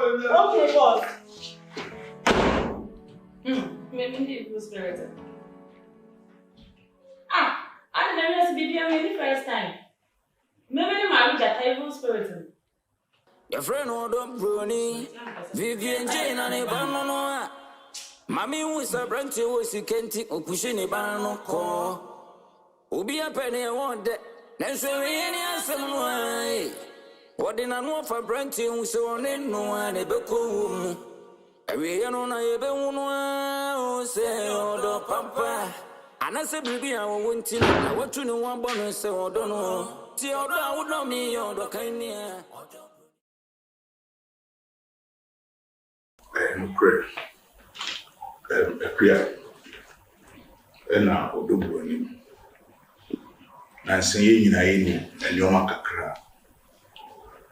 Okay, boss. Maybe the evil spirit. I never see Vivian the first time. Maybe the man that evil spirit. Your friend Odom Bruni, Vivian Jane and a banana. Mammy was a branch you was you can't take or pushing a banana call. Ubi a penny I want that. Then so any answer why. What did I know for branch you so on in no one a beco? Every year on a beon say Odo Pampa. And I said, baby, I won't tell you. I want to know one bonus, so I don't know. See, I would know me or the kind of. Prayer. A prayer. And now, Odo and saying in a and your macacra.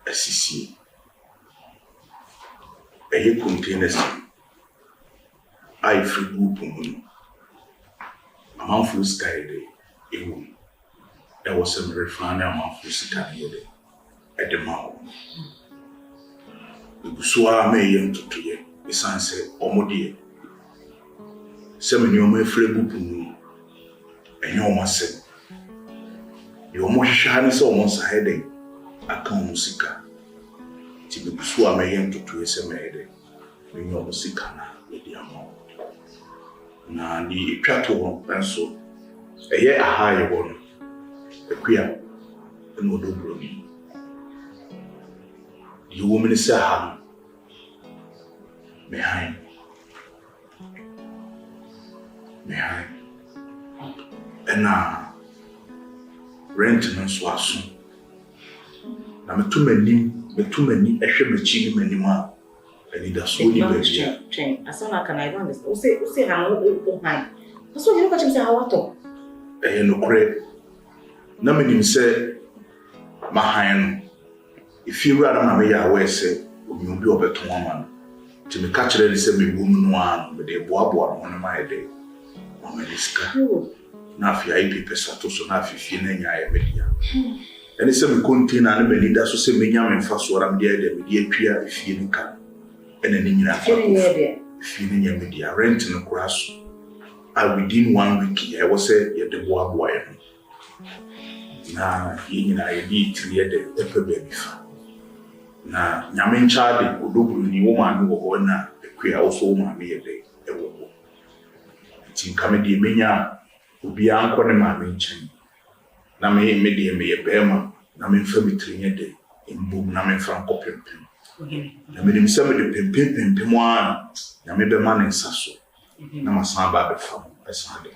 A CC. A year containers. I free group. A month full sky day. There was some refine a month full sky day at the mouth. The Busua may young to ye, the son said, Omodi. Some new may free group and your master. Your more shiny so once a headache. I come musica. To the Busua may young to a semi when your musica with the amount. Na the Prato and so a year a higher one, a queer and Odo Bruni. The woman is a ham behind. And now rent and swasso. I'm too many, a shame of chili many more. And it does only train. As soon as I don't understand. Say, how behind. That's what you look at him say, how to. I no crap. No meaning say, my hand. If you rather, my way, I will say, you'll be over to woman. To me, catch it, say, me woman one, but they boab one of my day. Mamma Liska. Now, if you are people, so now if you know, I am media. And it's a container and many that so say, me, and fast what I'm there, the media clear if you can. And then in feeling your media rent in the grass. Within 1 week, I was said, yet the boy. Now, I need to hear the upper baby. Now, Yamin Charlie, who do the woman who were now, the queer also woman me a day. It's in comedy, Minya, who be uncle and my mention. Now, me a bearman, Namin Femitry a day, in boom, Namin Franco Pimpin. I made him send me the pimpin, I made the man in Sasso. Na masan ba be fam esade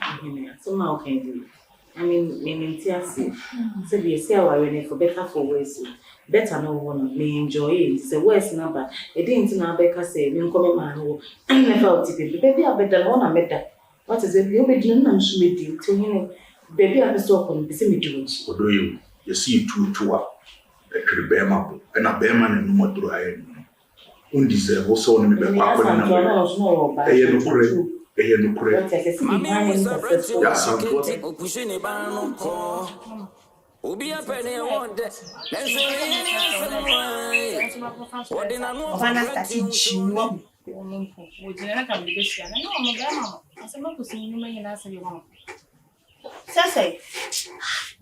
so now can do I mean say be say our for better for worse better no one me enjoy it say worse number e didn't na be ka say me come man wo never out people baby I better no na better what is it you be doing na so me di to him baby I be so come be say me do odo you see two a e be ma bo e na be ma na no modro aye on deserve also on me be pa ko na no kure Mami was a branch you was you pushing a banana call. Ubi a penny I want that. Then so any answer why. What did I know for branch you so Would you never come to this year? I know I'm a grandma. I said, not to see you may answer your mom. Say,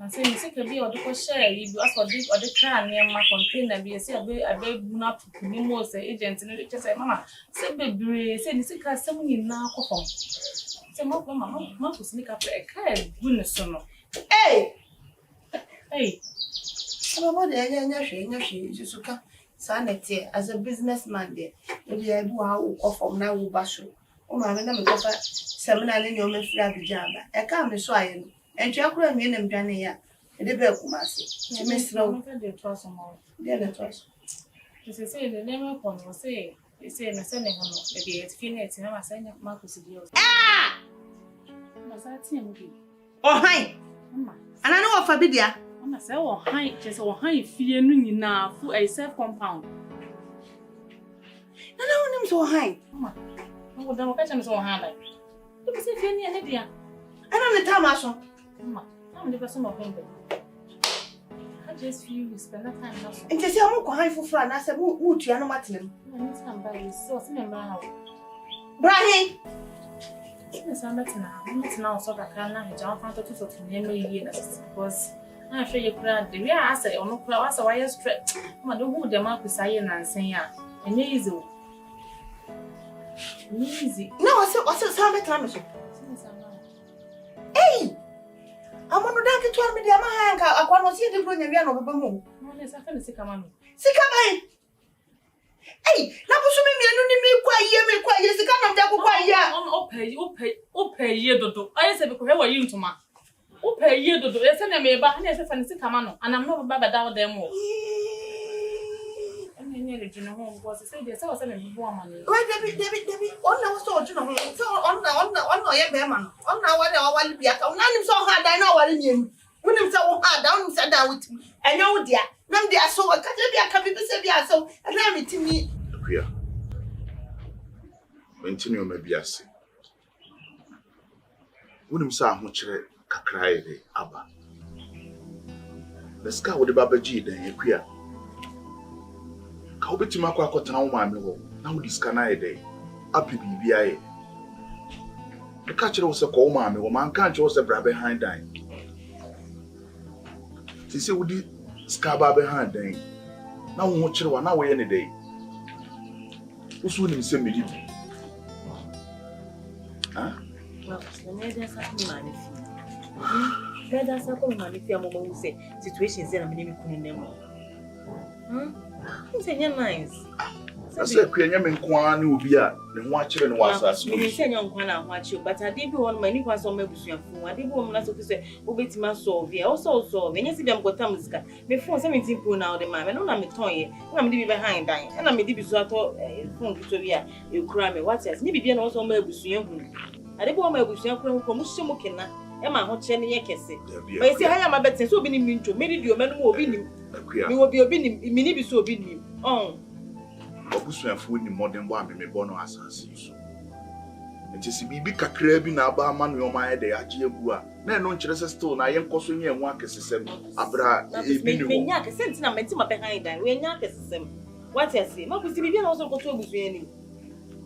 I say, you could be or the share. You ask for this or the car near my container. Be a say, I beg not to be more say agents and just say, Mamma, say, baby, say, the sick has someone in now. Say, Mamma, not to sneak up a car, goodness, son. hey, Somebody, I just come. Sanity as a businessman there. Maybe I will offer now basho. Oh, my name is seminar in your flag jamba. I can't so I and Jacqueline mean and Jania. And the bell commerce. Miss Low, they trust more. the trust. To say the name of one was say, they say, I'm sending him, maybe it's finished, and I'm saying Marcus. Ah! Was that him? Oh, hi. And I know of a bidia. I say, oh, hi, just or high feeling enough for a self compound. And I want him so high. Oh, don't catch him so high. You say if you need any dear. I don't know Tamaso. I'm the person of him. I just feel we spend that time now. And just say I'm going for fun. I said, "Who to you? Martin?" So, remember Brian. Yes, I'm better now. I'm not now so that I can't have found to sort of name years because I'm sure you cried. The real answer or no class, so I just stretch. I don't hold them up with saying and saying, amazing. Easy. No, I said, "Some time." Hey, I'm on the down to 12 million. I want to see the bring again over the moon. No, yes, I feel sick among me. Sick of me. Hey, now push me quiet, yes, the kind of devil quiet. Ope ye dodo. I said because were you to ma. Ope ye dodo. Yes, and me ba na se fancy kamano. And I'm not baba down them all. I mean, you know home was say this. I was saying before money. Wait, David. On now so you know. So on no ye be man. On now what I want be aka. On him so hard I know what him. When him so hard down sit down with me. I know dear. Nam dear so ka be aka be say be so. And na me timi. Akuya. Continue me biase. Wonim sa ho kire kakra ye aba. Leska wo de baba ji den akuya. Ka obetima akotena wo maame ho. Na wo diska na ye den. Api bibia ye. De ka kire wo se ko wo maame wo man kan kire wo se bra behind dan. Ti se wo di ska ba behind dan. Na wo ho kire wa na wo ye ne den. Usu ni se medi. Ah? Well, the media something manifest. Media something manifest. Mama will say situations that I'm in kunenemo. It's nice. I said, "Kuya me nkwa ni obi a ne ho akire ne wasase." Me say nkwa na ho akire, but I dey be one my ni kwa so mabusuafo. I dey be one na so say obetima solve. Also solve. Enye si dem gotam sika. Me phone 17 pro na o de ma. Me no na me ton ye. Na me dey be behind dan. Na me dey be so ato phone to bi a e kura me. What else? Ni bibia na so mabusuafo. I dey be one mabusuafo ko mu hye mo kena. E ma ho kye ne ye kese. But say haya ma betin so obi ni minto. Me di o me no mo obi nim. Me obi nim. Me ni bi so obi nim. Obusuafo ni modern boy me bo no asase so. Nti si bibi kakra bi na aba ama no ma de agye agu a na no nkire se still na yen koso nya enwa kesesem abra ebi ni me nya kese nti na menti ma behind dan we nya kesesem. What you say? Ma kusi bibi na so koto obusuani.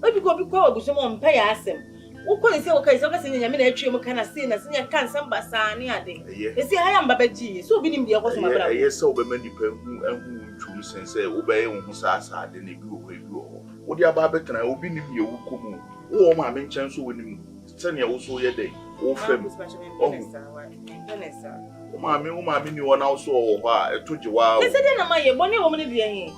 Obi ko obusuam on pa ya asem. Uko ni se o kai so ka se nya me na atwe mu kana se na se nya kan sam basa ne ade. E se haya mbaba ji so obi nim de koso ma bra. Yes so be mani pa hu twum sense obey hu sa de na bi o bi o. Wo dia ba betena obi nim ye wo komu. Wo ma me nchen so wonim sene wo so ye dey. Wo fam. Wo ma me ni wona wo so wo ho a etoje wa. Me se de na ma ye boni wo me de ye.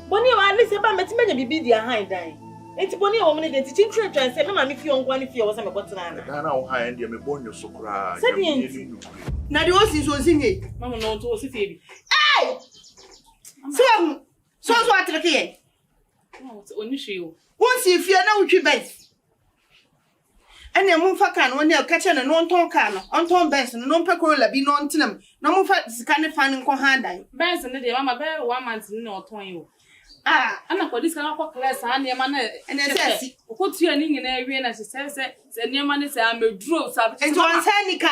Boni wa ali se ba meti menya bibi dia han dan. Enti boni wo me de ti chintre say me ma me fie onkwa ne fie wo se me botena na. Da na wo han de me bonyo so kra. Na de o si so sinye. Mama no to o si fie bi. Hey! So atreke ye. No, oni hwe o. Won si fie na wutwi bens. Ene mu fa kan won e ka che ne no nton kan no. Onton bens no no pekorola bi no ntinam. Na mu fa sika ne fa ne nko handan. Bens ne de mama be 1 month ne oton yi o. Ah, ana kwa diska na kwa class ane ma na ene se okotu ani nyina awie na se ne ma ne se ameduro sabe. Ento ansanika.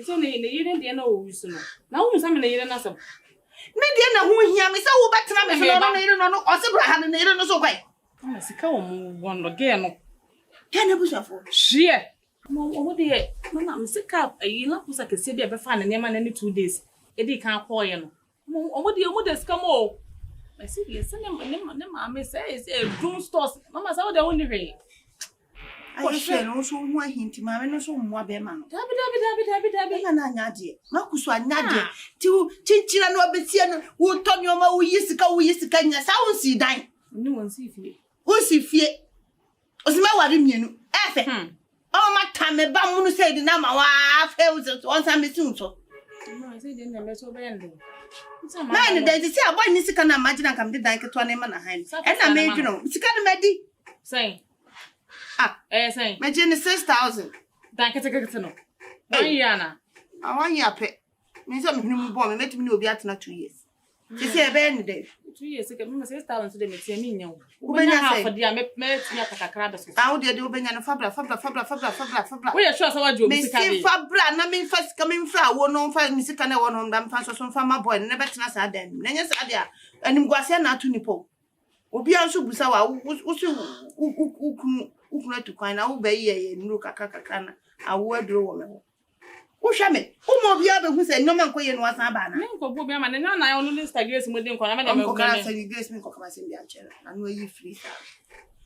So ne yire de na o wisu no. Na wo nsa me ne yire na sam. Me de na ho hia me se wo betena me so no ne yire no o se bra ha ne yire no so kwai. Ama sika wo mu won no ge no. Ke na busuafo. Hie. Mo de na me sika ayi na kusa kese bia be fa ne ma na 2 days. E di kan akoye no. Mo de sika mo. I see yes ne ma say doom stores. Mama say what they want to I share no so ho ahinti ma me no so mo abe ma no. Dabi. Na anya de. Ma kuso anya de. Ti chinchira no obetia no wo to nyoma wo yisika nya sa wo si dan. Ni won si fie. Wo si fie. Osima ware mienu. Efe. O ma tame ba mu no say di na ma wa fe wo on sa me si unso. No, I say dey na me so be ende. Man, they say a boy Nisika na imagine come the dank to an emana hand. And I made you know, Sika Medi. Say, say, Majin 6,000. Dank it a no. Yana. I want your pet. Means I'm born, let me know be at 2 years. She say a band day. 2 years ago, me say 6,000 to the me nyawo. Ubenya say for dia me tia kakra da so. How dey ubenya no fabra. We sure say what you me see fabra na me first coming fra wo no fa me sika na wo no ndam fa so fa ma boy ne betena sa dem. Na nya sa dia anim guase na atu nipo. Obi anso busa wa wo so ukunu atu kwan na wo ba ye nuru kakra na awo aduro wo me ho. Wo hwa me umo bia be hu se nyoma nkoye no asan ba na. Me nko bo bia ma na na onu Instagram mo de nko na me dem ko ka sa grace me ko ka se bia chere na no yi free sa.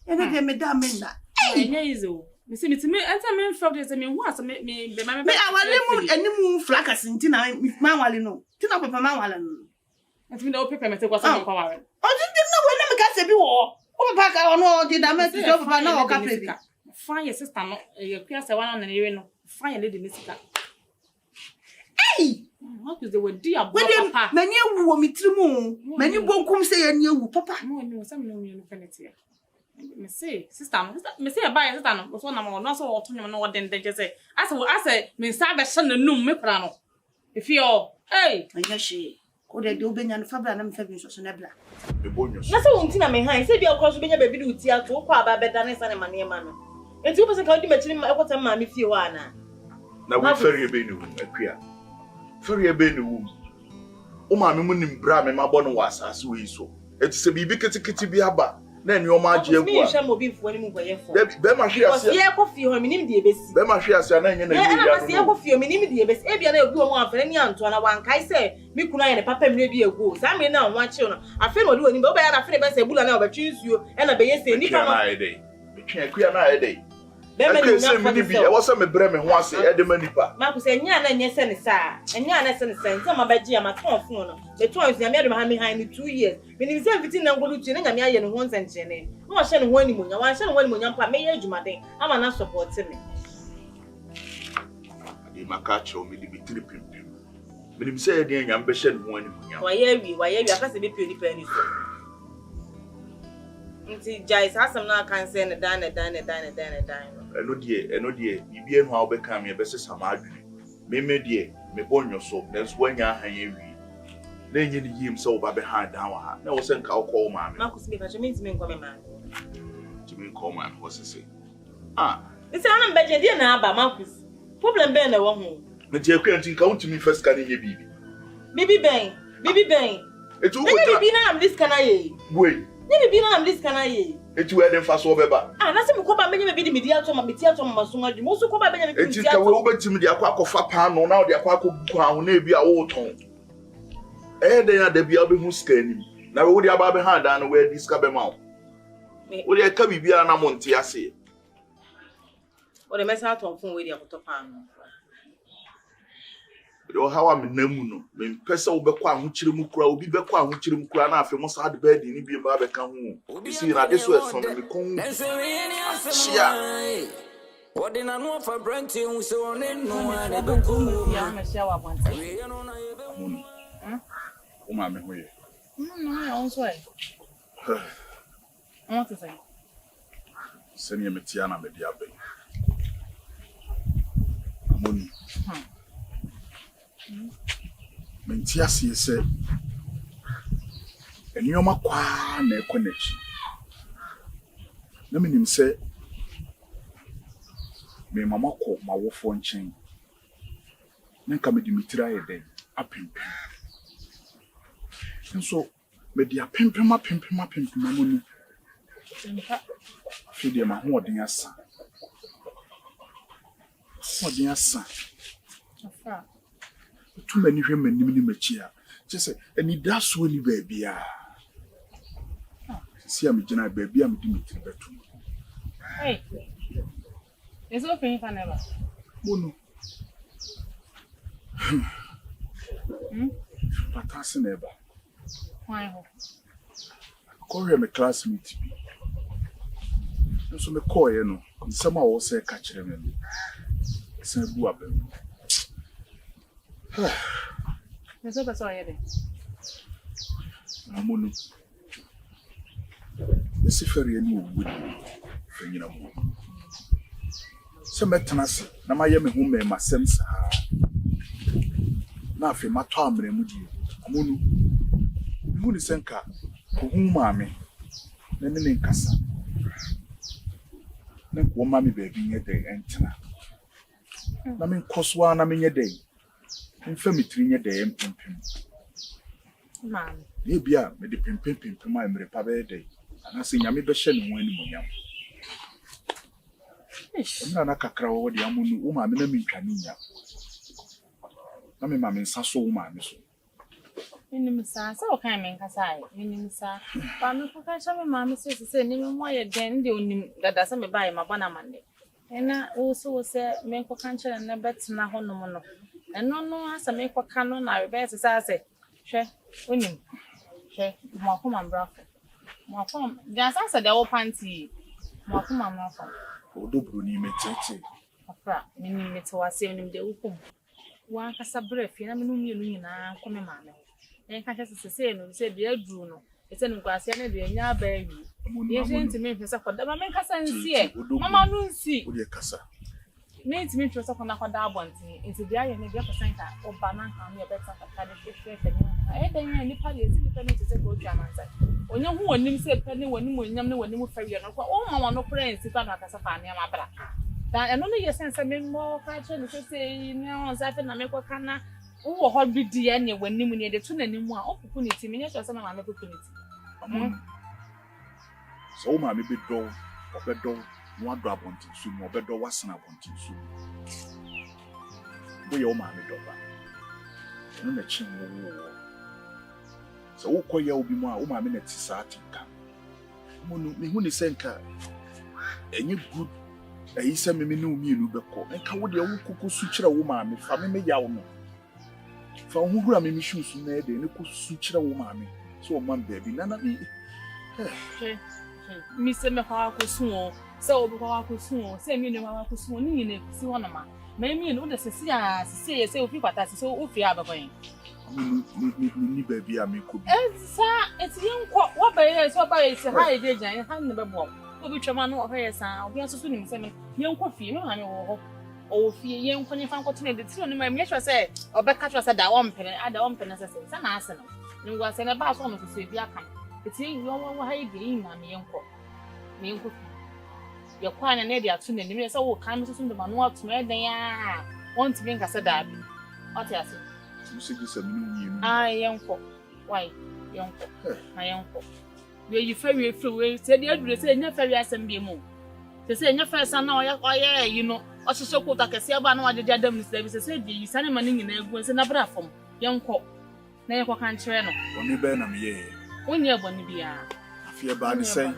E no de me da me na. Enya izo. Me se me enta me frog de se me hu asa me awale mu animu flakas ntina ma wale no. Tina papa ma wale no. Enti me do pepe me te kwa sa me kwa wale. O di na we na me ka se bi wo. O papa ka ono di da me ti so papa na o ka pe bi. Fine your sister no e kwa se wana na ne no. Fine lady mesika. Hey! What is the word dear papa? Many ewu mi trimu. Many bonkum say any ewu papa. No, some no me no penalty. Me say sister, me say buy sister no. So na mo no so oto nyom no den den say. Ase me sa be hye no num me kra no. If you hey, anya she. Ko de obenya no fabra na me fa bi so na bla. Me bonyo. Na se won ti na me han, se bia ko so benya ba bi de uti ato ko aba beda ne sa ne mane ma no. Enti wo pese ka odi machiri ma ekota ma me fie ho ana. Na we ferry be ni wu akua. Ferry be ni wu. O ma me munim bra me mabɔ no wasase we so. Eti se bibi ketekete bi aba. Na eni o ma age agua. Me hwe mo bi mfo ni mu boyefo. Be ma hwe ase. Ye ko fie ho minim de ebesi. Be ma hwe ase na enye na ye ya. Na se ye ko fie minim de ebesi. E bia na egu mo amfane ni anto na wankai se mi kunu aye ne papa mi bi egu. Sa me na nwa che no. Afi no de woni be o ba ya na afi ne be se bula na obetwi nsuo e na be ye se nipa no. Me twa akua na aye dey. Be me ni nya fa bi e wo se me bre me ho ase e de manipa. Ma ku se nya na nye se ne sa. Nya na se ne sa. Nti ma ba gi ama ton fun no. Be ton nsu nya me de ma ha me han ni 2 years. Me ni se fiti na ngolu tu na nya me aye ne ho nsenche ne. No hye ne ho ani munya. Wan hye ne ho ani munya mpa me ye adwumaden. Ama na support me. Adi makacho me di bitiri pimpim. Me ni se ye de nya mbe hye ne ho ani munya. Wa ye wi aka se be pio ni pa ni so. Nti jai asam na kan se ne dan. Eno die bibie no a obeka me be sesa ma adwene. Me die me bonyo so nenso wanya han ye wi. Na enye ni yim se oba be ha dan wa ha. Na wo se nka okọ ma me. Marcus me pa me ntimi nkọ me ma. Timi nkọ ma me wo se. Nti ana mbeje die na aba Marcus. Problem be na wo ho. Na tie akwa nti nka untimi first ka ne ye bibi. Bibi ben. Etu ko ta. Bibi na am this kana ye. Wei. Ni bibi na am this kana ye. Etu we dem fa so beba. Na se me ko ba menye me bi di media to ma metia to ma so ngadu. Mo so ko ba menye me bi media. Etu ka we obetim di akwa pa no na o di akwa buku ahu na ebi a wo ton. Den ya da bia obehu sika anim. Na we wo di aba be ha dan no we di sika be ma wo. Wo di ka bibia na mo nte ase. O de mesa ton fun we di akoto pa no. Do hawa me namu no me pese wo be kwa ahokyire mu kura obi be kwa ahokyire mu kura na afi mo sa de be di ni bi ba be ka ho isi na de so eso me kon sia odi na no fa branti hu se one no na be ko ya me sia wa bonte o ma me hoye no ya on so e what to say senya me tia na me dia be Amonu Mentia se enioma kwa na ekonechi na menim se me mama ko mawofo nchen na nka me dimitira yede apempem nso me dia pempem Amonu fide ma ho odin asa afa too many women ni machia just any that's when you baby see am gina baby am dimitri betu hey is it open for never Bono patas never why ho call me classmate so me call you no some I was say catch them say bu abem Eso pasó ayer. Amonu. Esi fere ni owu ni. Fenyina mo. Se metanase na maye me hu me masem sa. Na afi mato amre mu di. Amonu. Mu ni senka Who mammy? Let me cassa. No, mammy baby, a day and tina. I mean, cost one, I mean, a day. Infirmity, a day and pimping. Man, Maybe I made the pimping to my repair day. And I sing a middle shell when you I'm not a crowd over the Amonu, woman, and Canina. I mean, Mammy, so woman. Minimum, sir, so can make a sigh. Minimum, sir. But I'm not professional, mamma says, no more again, the only that doesn't buy my banana Monday. And I also say, make for country and never to Nahono. And no, as I make for canon, I bet as I say, share, winning, share, more home and brothel. More home, just answer the old panty, more home and brothel. Odo Bruni metete. Papa, meaning it was saving the Ukum. One has a breath, and I'm no come, mamma. And catch us to say, no, said dear Bruno. It's an Guasian, the baby. You're going to make yourself for the Mamma Cassa and see. Mamma, no see. Would you cassa? Means me to suck on a dabont into the iron and get a center or banana, your better for I then any party is independent to go to answer. When you who and say penny when you ferry and oh, mamma, no friends, if I'm not as a fan, my brother. That and only your sense of more fashion to say, no, as I think I make what can I. Oh, how be the end when you need the tune anymore? Opportunity, miniature, some opportunity. So, my baby door, or bed door, one drop on tissue, or bed door was an upon tissue. We all mammy door. No, the chin will. So, what quite will be more, my minutes is arting. When you send her, and you good, he sent me no meal, and come with your cuckoo switcher a woman, if I may yawn. For who are me shoes made, and you could switch a woman. So, man, baby, none of me. Mr. Macaco small, so Macaco small, send me no small, see one of my. Maybe no, the Cecilia say, so people that is so if you have a brain. Baby, I mean, could be. It's young, what by us, what by it's a high day, and hand the bomb. Which a man of her son, we are swimming 7 young coffee, no, I know. Oh, fear young when you found what made the 2 and my mistress said, or back catch us at that 1 penny, at the 1 penny, as I said, some arsenal. You was in a bath woman to say, Biaka. It's in your way again, and young cook. Me cook. Your quan and Eddie are tuning the mirror, so come to the manual to me. They are want to bring us a dab. What else? You see, this a new I young cook. Why, young cook, my young cook. Where you ferry through, said the address, and your ferry as and be moved. To say your first son, oh, you know, also so good like a silver, no other Adam is said, you send money in a was in a bra from young cook. Nay, what can't train only Benham, ye. When you're going to be a fear by the same.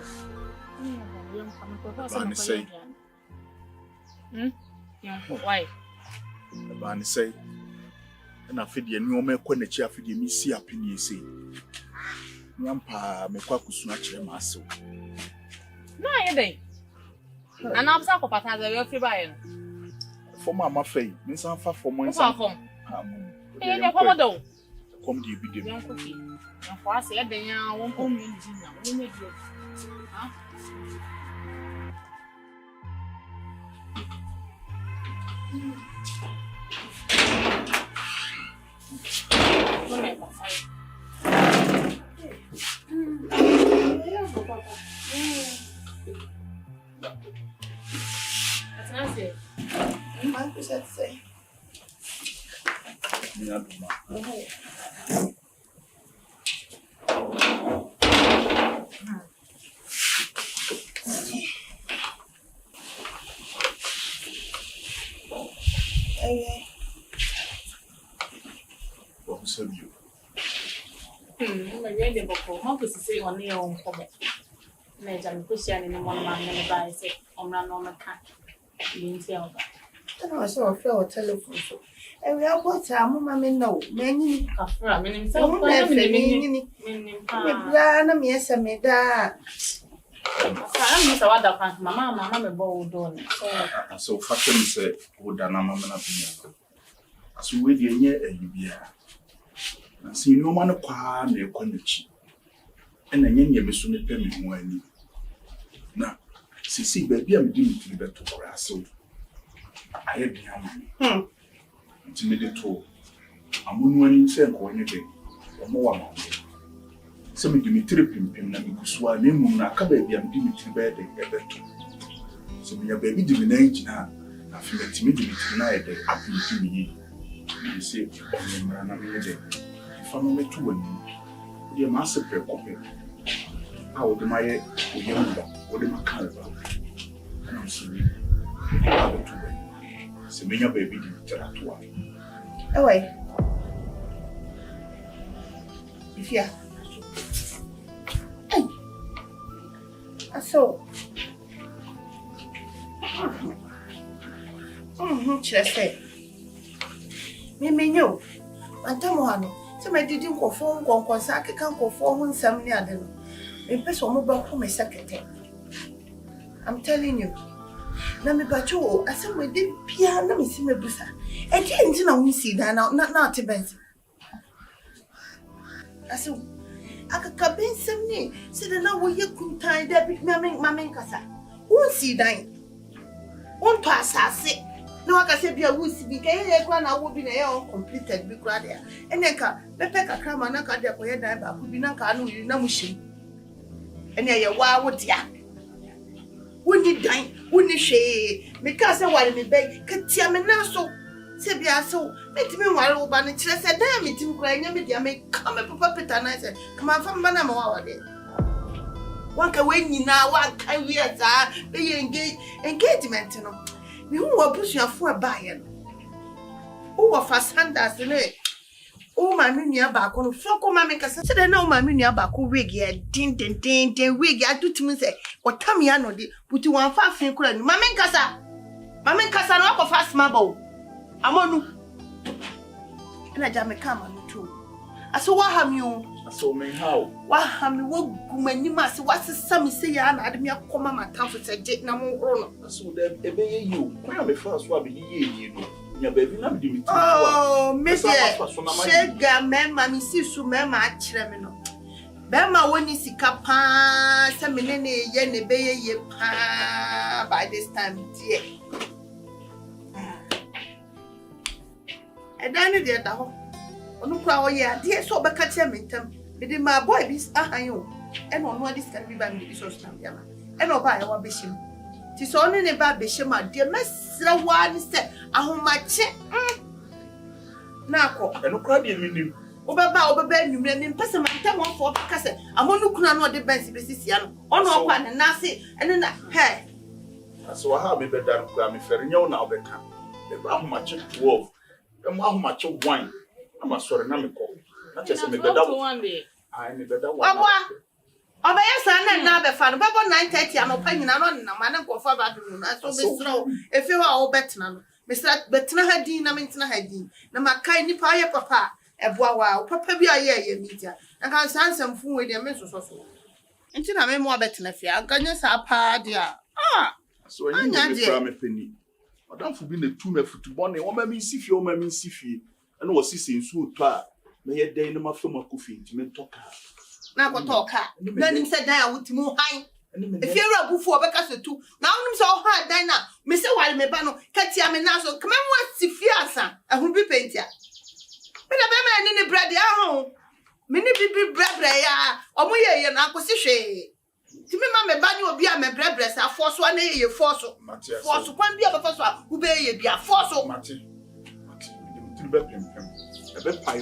Barney say, why? Barney say, and I feed you no more when the chaff you me see up in ye say. Yampa, me quack snatch your muscle. No, you day. And I'm so about as a real buying. For Mamma Fay, Miss Alpha for my son. Come to you, be the young cookie. And for us, they are 1 million. That's it. What does that say? What said you? My reading book, how to say on your own comment. Major Christian in one man and by say, on normal cat. You didn't tell that. I saw a flower telephone. And we are what time, Mamma, no, many. I mean, himself, yes, I made that. I'm Mr. Wadapan, Mamma, bold on. So, fashion said, would Dana as we wait near a year. And see no man of quan, a connection. And then you may soon pay me when. Now, see, baby, I'm doing to the better grass. So I had the hammer. Intimidated to Amonu and send for anything or more. Some Dimitri Pimpin and Kuswa, Nimun, Akababy, and Dimitri Bed and Ebeto. So when your baby divination, I feel that Dimitri night, up to me. You say, if I'm only 2 and your master copy. How would my young or the Macalba? And I'm sorry. So when your baby did Oh, wait. If you so, should I say? Me, you. And Tamohano, so my didn't go for one consaki can't go for 1 some near them. In person, mobile home a second. I'm telling you. Nami Bacho, I said, we did piano, Miss Mebusa. I can't know see that not to bed. I said, I could come in some name, said now you couldn't tie that big mamma Casa. Won't see dying. Won't pass, I say. No, I can say, be a woodsy, became one I would be a completed big radio. And then, Pepeka Cram and Naka, the Poeta, would be Naka, no machine. And there you are, what ya? Wouldn't you dine? Wouldn't you shade? Because I wanted me beg, Katiamina so. Sebia so, let me while over and said, damn it, you crying, I may come up a puppet and I said, come on from Manama. One can win you now, one can we are be engagement. You will push your 4 buyer. Oh, a fast handers in it. Oh, my minia back on Foko Mamma said, I know my minia back wig yet, din wig. I do to me say, what Tamiano did, put you on 5 finger, Mamma Casa, no for fast marble. Amonu. And I jam a camera too. I saw what have you? I saw me how? What have you? What when you must what's the sum say? And I didn't come my town for said jet no more. I saw them obey you. Where me first what be you know? Your baby not be. Oh, Miss Shega, mamma, Missus Summa, Chiremino. Bema when you see Capa, some minute, yen, bay, ye pa by this time, dear. And then the other one, dear, so back at him in time. But my boy is a you, and on what this can be by me, so Yama, and over our bishop. Tis only about bishop, my dear Miss Serwaa said, I hold my check. Now, and no crab you. Over you may person my time one for Cassette. Amonu couldn't know the best physician, on no one and Nancy, and then hey. I saw how me better Grammy Ferrigno now become. The brown much wolf. And how much of wine? I'm a sorry, Namico. Not just a better one day. I need better one. Oh, yes, I never found about 9:30. I'm opening on a man of father. I saw slow if you are all better. Mr. Betna had Dean, I mean, Hadin. No, my kind pie, papa, a boa, papa be a year, media. I can send some food with your mistress also. Until I am more better if you are going to have a dear. Ah, so I am a penny. I don't forget the 2 men football. One may see you, may see you, and was sitting so try. May a day in my film of coffee to make talk. Now, what talk? Then he said, I would move high. If you're a before, because the 2 now I'm so hard, Dina, Mr. Walmebano, Katia Menaso, come on, what's the fiasa? I will be painted. But I am in the bread, home. Many people bread, or we are not position. To me, Mamma Banyo be a my bread breast, I force 1 year force. Force 1 year of us who be a force of Matty. A bit pie,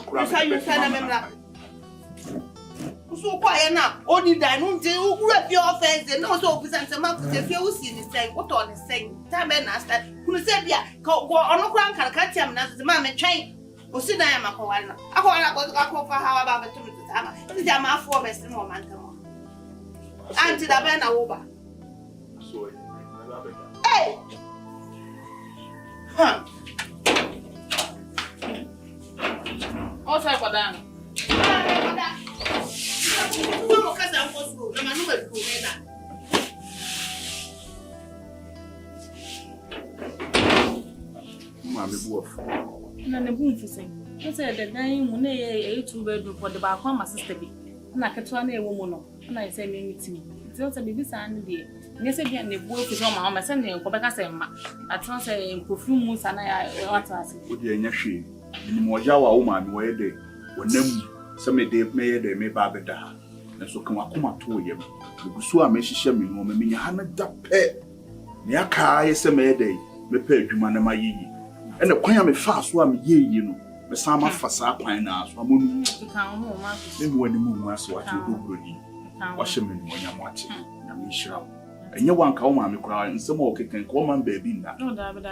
so quiet now, only dining to rep your offense and also present a month if you see the same. What on the same time and ask that who said, yeah, go on a crown can catch him as the mamma train. Or sit down, I call for how about the 2 minutes. This is my 4 best moment. Auntie the banner over. Hey! Huh? Also, for them. No, because I'm supposed to. I'm not going to that. Mammy Wolf. And the boom for saying, I said that I am 2 bedroom for the back my sister. And I can't run a woman. And I say, meet me. It's also baby son. Yes, again, the wolf is on my arm. Sending a Quebec. I transfer in perfume and I want to ask. Would you in she? In Mojawa woman, where they were named some day may they may babeta. na so kan akoma to yam gusu a me hihye me no me nya ha na da pe ne aka yese me dey me pa adwuma na mayiyi ene kwan a me fa so a me yeyi no me sama fa sa kwan na so Amonu me wani mu aso ati obroni wa hye me no nya mo ati na me hira enye wanka wo ma me kura nsem o keken ko man baabi nda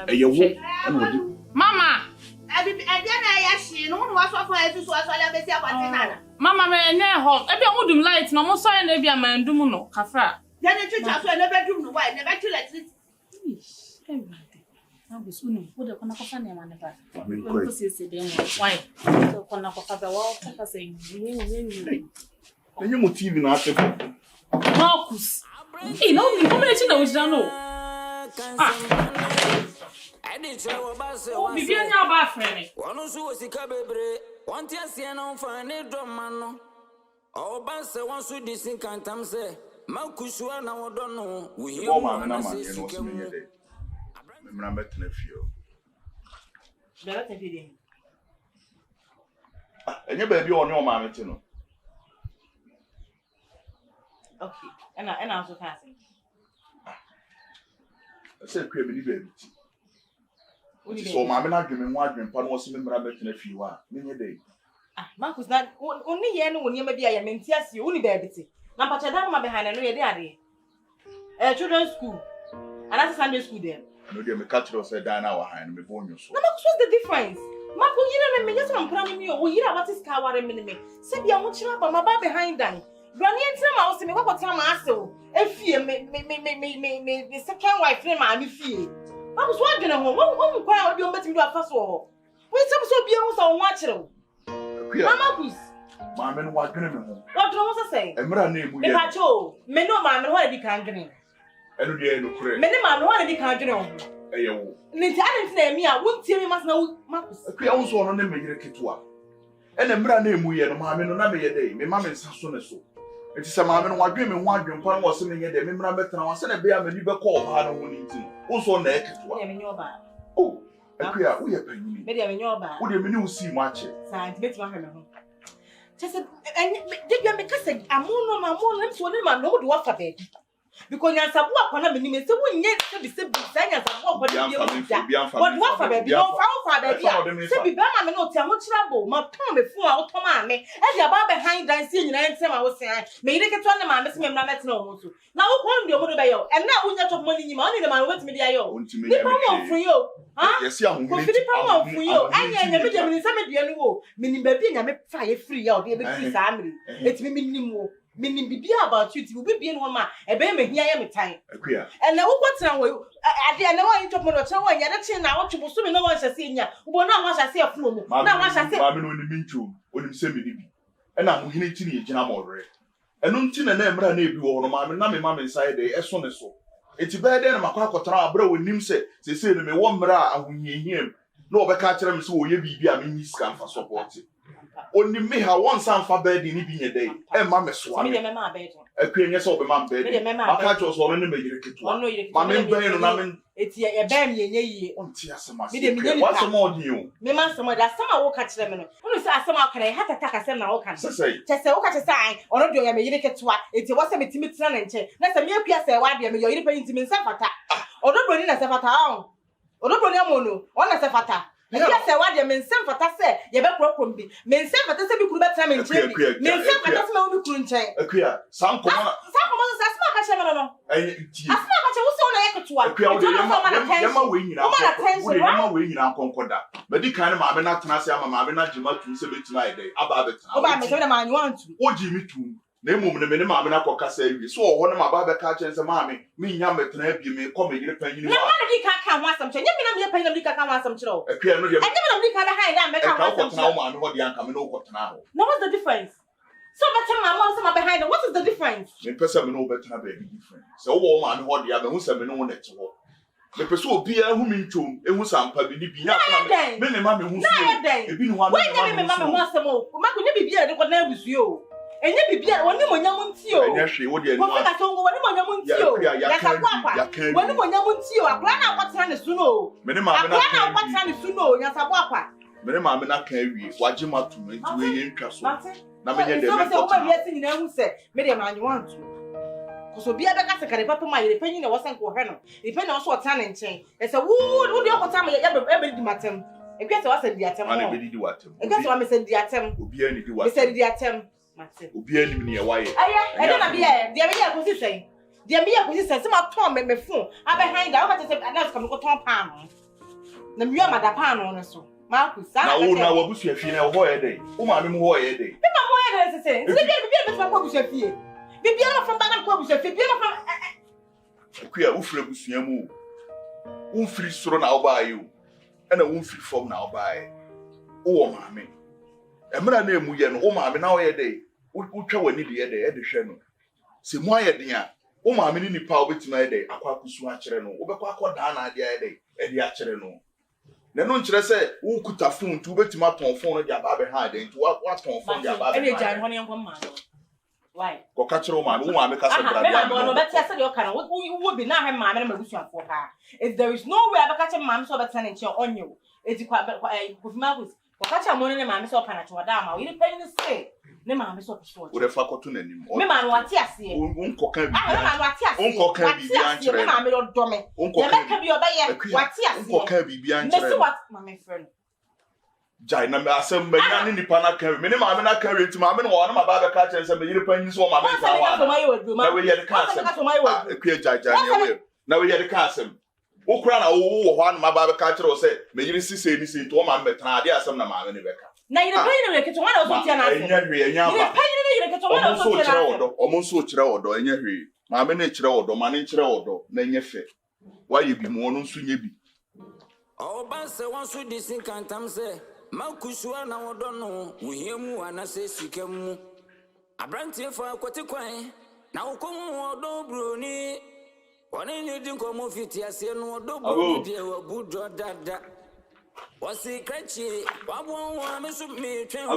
eye wo ene odi mama abi na ya shi no wa so fa etu so ala besi akwati nana mama me enye ho e bia mudum light no mo so ya na bia mandum no kafra ya ne twa so na bedroom no why ne betu electricity na busunu woda kona kofa ne mane ba ko ko sisi de mo why so kona kofa ba wa kofa se nyi enye mo TV na ate Marcus no ni ko me chi na wujina no Vivian ya ba frene wonu so osika bebre won ti asie na mfa ne doma no o ba se won so disin kantam se makusu na wodo no wo hi o ma na ma ye no so me ye dey me mra metna fio Bela te fide. enye ba bi o ne o ma meti no Okay. And also passing. say kwe me ni ba bi so ma me na dweme ho adwen pa no so me mra metna fio a me ye dey Marcus, that only ye no when you may be a mentias, you only baby. Now, but I don't behind no idea. Children's school. And that's Sunday school there. no dey me catch us say dan na wa han me bon you so Now, what's the difference? Marco, you know, me just am planning me. We hear what is car warren me. Say be a much up my bar behind them. Granny and Tim house me what time I so. If you me second wife name I me fee. I was wondering home. What you met me do a first war. Wait, some so be almost on watch. Marcus. ma me no wa dwene me ho What do you say? emra na emu ye If I told me no man, what did you can't drink? enu dey no kure Me no man, what did you can't drink? eye wo Ninti I didn't say me, I won't tell me must know Marcus. akua wo so no ne me yire ketua ene emra na emu ye no ma me no na me ye dey me ma me nsa so ne so enti se ma me no wa dwene me ho adwen pa no wo se me ye dey me mra betena wo se na be ya me ni be call ba no ho ni nti wo so na ketua Me nyo ba. oh akua wo ye panyini Me dey me nyo ba. wo dey me ni wo si mu ache Santi beti ma hwe me ho. Just did you make us say Amonu I'm so man no do after bed. Because you sabu akwana me ni me say won ye se bi say you sabu akwana bi e but what for baby no for baby say bi ba ma me no ti amo kira bo ma ton me fun a oto ma me e dia ba behind dan see nyina ntem a wo say me yire keto na ma me se me mra met na o so na wo kon de omodo be yo e na unya top money nyima oni de ma wet me dia yo ni pa mo fun yo ha yes ya hu ko fidi pa mo fun yo anya nya me de me se me dua no wo me ni ba bi nya me fa ye free ya o de be free sa amri etimi me nim wo meaning bibia about you to be one man e be me hia me time akua and na wo kwatran we ade na wo yin top mo no tran wo nya de chin na wo twbo so me na wo hyase nya wo na wo hyase afunu mu na wo hyase ma me no ni minchu onim se me ni bi e na ho hine tini ye gina mo re eno nti na emra na ebi wo no ma me na me ma me inside e so ne so eti be de na makwa akotran abra wonim se se no me wo mra ahohiehiem na obeka kire me se wo ye bibi a me ni scan for support oni me ha won san fa bed ni bi nye dey e ma me so me de me ma bed akua nye se obe ma bed aka cho so no me yire keto ma me ben no na me eti e be me nye yie onti asema me de me nye what's more do you me man some da sama wo ka kire me no onu se asema ka na hata taka sem na wo ka say chese wo ka chese ai ono de o ya me yire keto eti wo se me timi tira na nche na se me akua se wa de me yo yire pa ntimi nsa fata odo ni na se fata o odo ni Amonu ona se fata Yes, I want them in some for say, you better problem be. Men say, but I say, we could better in change. Men say, but that's my own couldn't change. Akua some common no. Asma ka wo so na yeketo a. Yama we nyina konkoda. But di kan ma be na tena se ama ma be na jima tu se betima ide aba betena. Oba me se na ma want to. Oji mi tu. Na emum ne me ne ma be na kokasa awie. So ho na ma ba be ka chen se ma me nya metena abi me ko me yire panyini wa. Na ma di ka ho asam che. Nya me na me panyini di ka ho asam chiro. Akua no de. Nya me na di ka da hai da me ka ho asam chiro. Ka ma no ho di anka me no kotena ho. Now what's the difference? So better my mom some behind them. What is the difference? Me pesa me no better be different. So wo ma no ho di a me hu se me no na ti ho. Me pesa obi a hu mi ntwom ehu sampa bi ni bi nya fa me ne ma me hu so. Ebi ni ho when you me ma me hu asam o. Ma ko nya bibia de ko na abusu o. Enye bibia woni monyam nti o. Enye hwe wo de anu. Ko ka tongo woni monyam nti o. Ya ka kwa. Woni monyam nti o. Akra na akwatena ne su no. Me ne ma me na. Akra na akwatena ne su no. Ya sa kwa. Me ne ma me na ka awie. Waje ma tu nti we ye ntwa so. na me nye dem so we be ati nyina hu se me dem anyi want to so bia be ka se kare papa ma ye panyin na wo sen ko hwe no e panyin na wo so ota ne nchen e se wo de okota ma ya be di matem e kwese wa se di atem ana be di watem e kwese wa me se di atem obi ani di watem me se di atem matem obi ani ni e wa ye aya e na bia de be ya ko si sen de me ya ko si sen se ma ton me phone abehind da wo ka se announce kam ko ton pan no na mi ya mada pan no so Marcus, na wo na wabusu afi na ho ye dey wo ma me mu ho ye dey me ma mo ye dey se bia be fa ko busu afi bia no from bagan ko busu afi bia no from kuya wo fira busua mu wo firi soro na wo ba ye o ana wo firi fom na wo ba ye wo ma me emra na emu ye no wo ma me na wo ye dey wo twa wani de ye dey e de hwe no se mu aye den a wo ma me ni nipa wo betima ye dey akwa kusu a kire no wo be kwa akoda na ade ye dey e de a kire no na no nkyere se wo kuta phone tu betima ton phone no dia ba be ha dey nti wa ton phone dia ba be e jan ho ne nko ma no why ko ka kire wo ma me ka se bra me ma no be tia se de o kana wo bi na ha ma me na mabusuafo ha if there is no way abaka che ma me so beta ne nche onye edi kwa ko fi Marcus ko ka che Amonu ne ma me so pana che wada ma wo ni panyin se ne ma me so pso wo de fa ko to nanim me ma no ati ase unko ka bi me ma no ati ase unko ka bi an kire me ma me do me unko ka bi obaye wati ase unko ka bi an me kire se what ma me friend jai na me asem me nya ni nipa na ka me ne ma me na ka reti ma me no wa na ma ba be ka kire se me yire panyin so ma me sa wa na we ye de ka asem ekwe jai ne we na we ye de ka asem wo kura na wo ho an ma ba be ka kire o se me yire sise ni se to ma me tana ade asem na ma me ne be ka na yire panyin ne keto wana so tia na asem enya hwe enya ba yire panyin ne yire keto wana so tia na asem omo so kire odo enya hwe ma me ne kire odo ma ne kire odo na enya fe wa ye bi mu ono nso nye bi Oba se wan so disin kantam se makusua na wodo no wuhemu anase sikemu abrantie fa kwete kwan na wokomu wodo broni woni ni din ko mo fiti ase no wodo broni de wabudo dada wasi krachi wabon wa me so me twen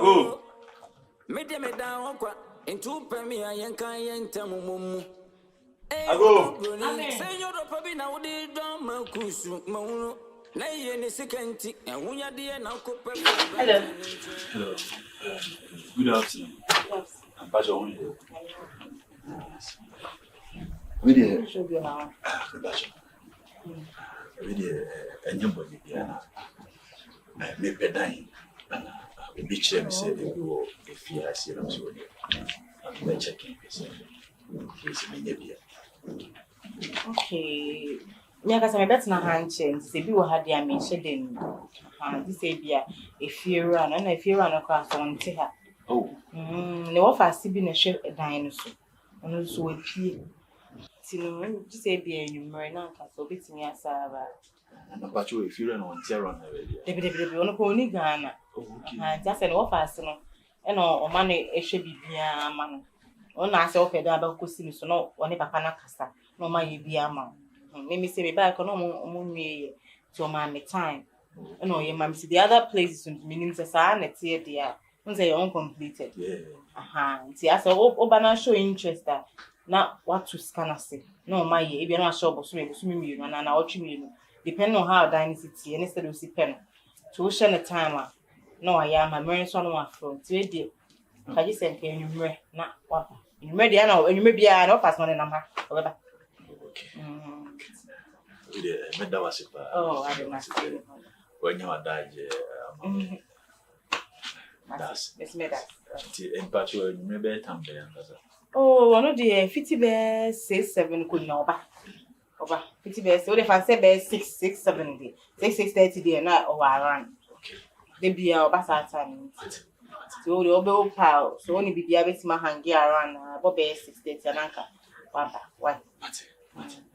me de me da wokwa entu pami ayenka yentamu mumu senyo do pabi na wodi do makusu mawuno na ye ni sekanti ehunya de na kope. Hello. Hello. Good afternoon. Yes. I'm Bajo Only. we Should be now. Bajo. We anybody here me pedan na obi kire me say e go e fi ase na so dey. I'm be checking this. Please me nyebia. Okay. Me aka say me bet na hanche se bi wo ha dia me hye den. Di say bia efiera na efiera na kwa so nte ha. Oh. Ne wo fa si bi na hye dan no so. Ono so we pie. Ti no di say bia enumere na nka so betimi asaba. Na Bajo e fi run on terror na we dey. Debe ono ko ni Ghana. Okay. Just say ne wo fa si no. E no o ma ne ehye bibia ma no. Ona ase wo peda ba kosi ni so no one papa na kasa. No ma ye bia ma. Me say me back no mo nwie to ma me time. No ye ma see the other places meaning say sa na tie dia. One say uncompleted. Yeah. Nti asa o ba na show interest that na what to scan ase. No ma ye e bia no show boso me mienu na otwe mienu. Depending on how dynasty and instead of si pen. To share the time no ya ma me so no afro. Ti we dey ka ji se nke enumre na wapa. Enumre dia na enumre bia na ofas mo na ma. Obeba. Okay. We dey me da was pa. Oh, I don't know. When you are daje das. It's me that. Ti en Bajo me be tam be angaza. Oh, one of the 50 bear 6-7 could know ba. Over 50 bears, so if I say bear 6-6-7 day, 6-6-30 day, not over around. Okay. They be our basa time. So the old pal, so only be able to hang around about bear 6-30 and anchor. Why?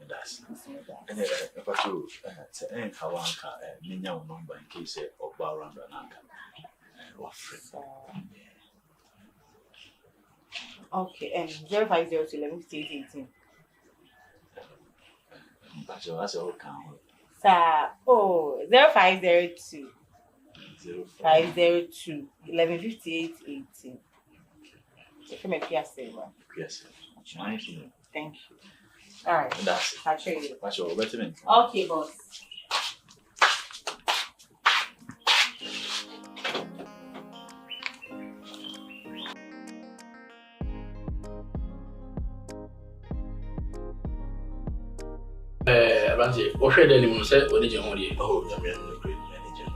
Das. And Bajo say en kawanka minya number in case of around ananka. Okay, and 050 11 Bajo as all count. Sir, oh, 0502 502 1158 18. If you make yes, Yes. thank you. All right, That's it. I'll show you. Bajo better. Okay, boss. Abanti, o hwɛ dɛ limu sɛ o de gye ho deɛ. Oh, nyame no great manager.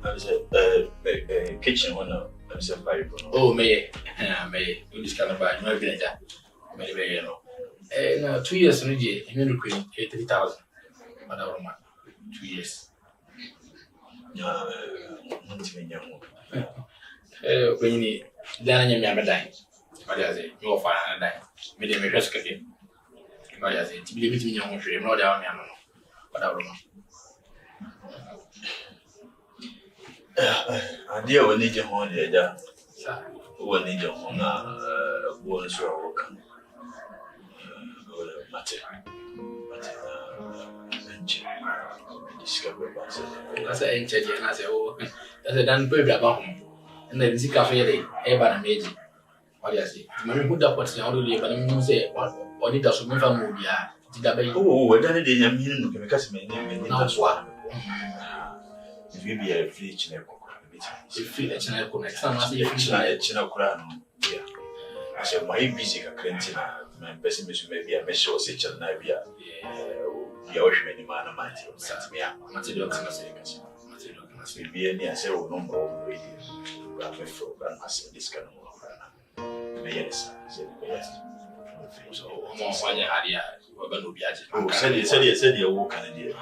I said, kitchen one, I'm saying, Oh, may you discover by no vinegar. Maybe, no, 2 years in a year, you know, 3,000. But I don't 2 years. When you need, then you may die. But as a you offer and die, made a risk again. But as it believe me, young frame, no down, but I don't know. Dear, we need your horn there. We need your horn, one sure work. Matter. Discover that's an ancient, and I say, oh, that's a done baby about him. And then the cafe, ever amazing. What do you say? Mammy put up what's the only, but I'm say, what did us move a movie? Did I be? Oh, what did they mean? Because my name is one. If you be a free channel, if you channel connect, some say if you channel crown. Yeah. I said, my busy Crentina, my pessimist may be a measure of such an idea. The ocean many man of my team sent me up. Material must be near several number of radios. Grandmaster, this kind of yes, said yes. So, more fine idea. We're going to be at it. Oh, said you walk an idea.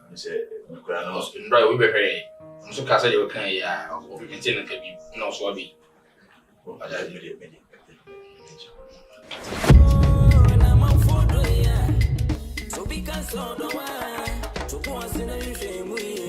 He said, Granos, and right, we were very. So, Castle, you can, or we can tell be no swabby. But I really made it. So because so do I to go and see the shame we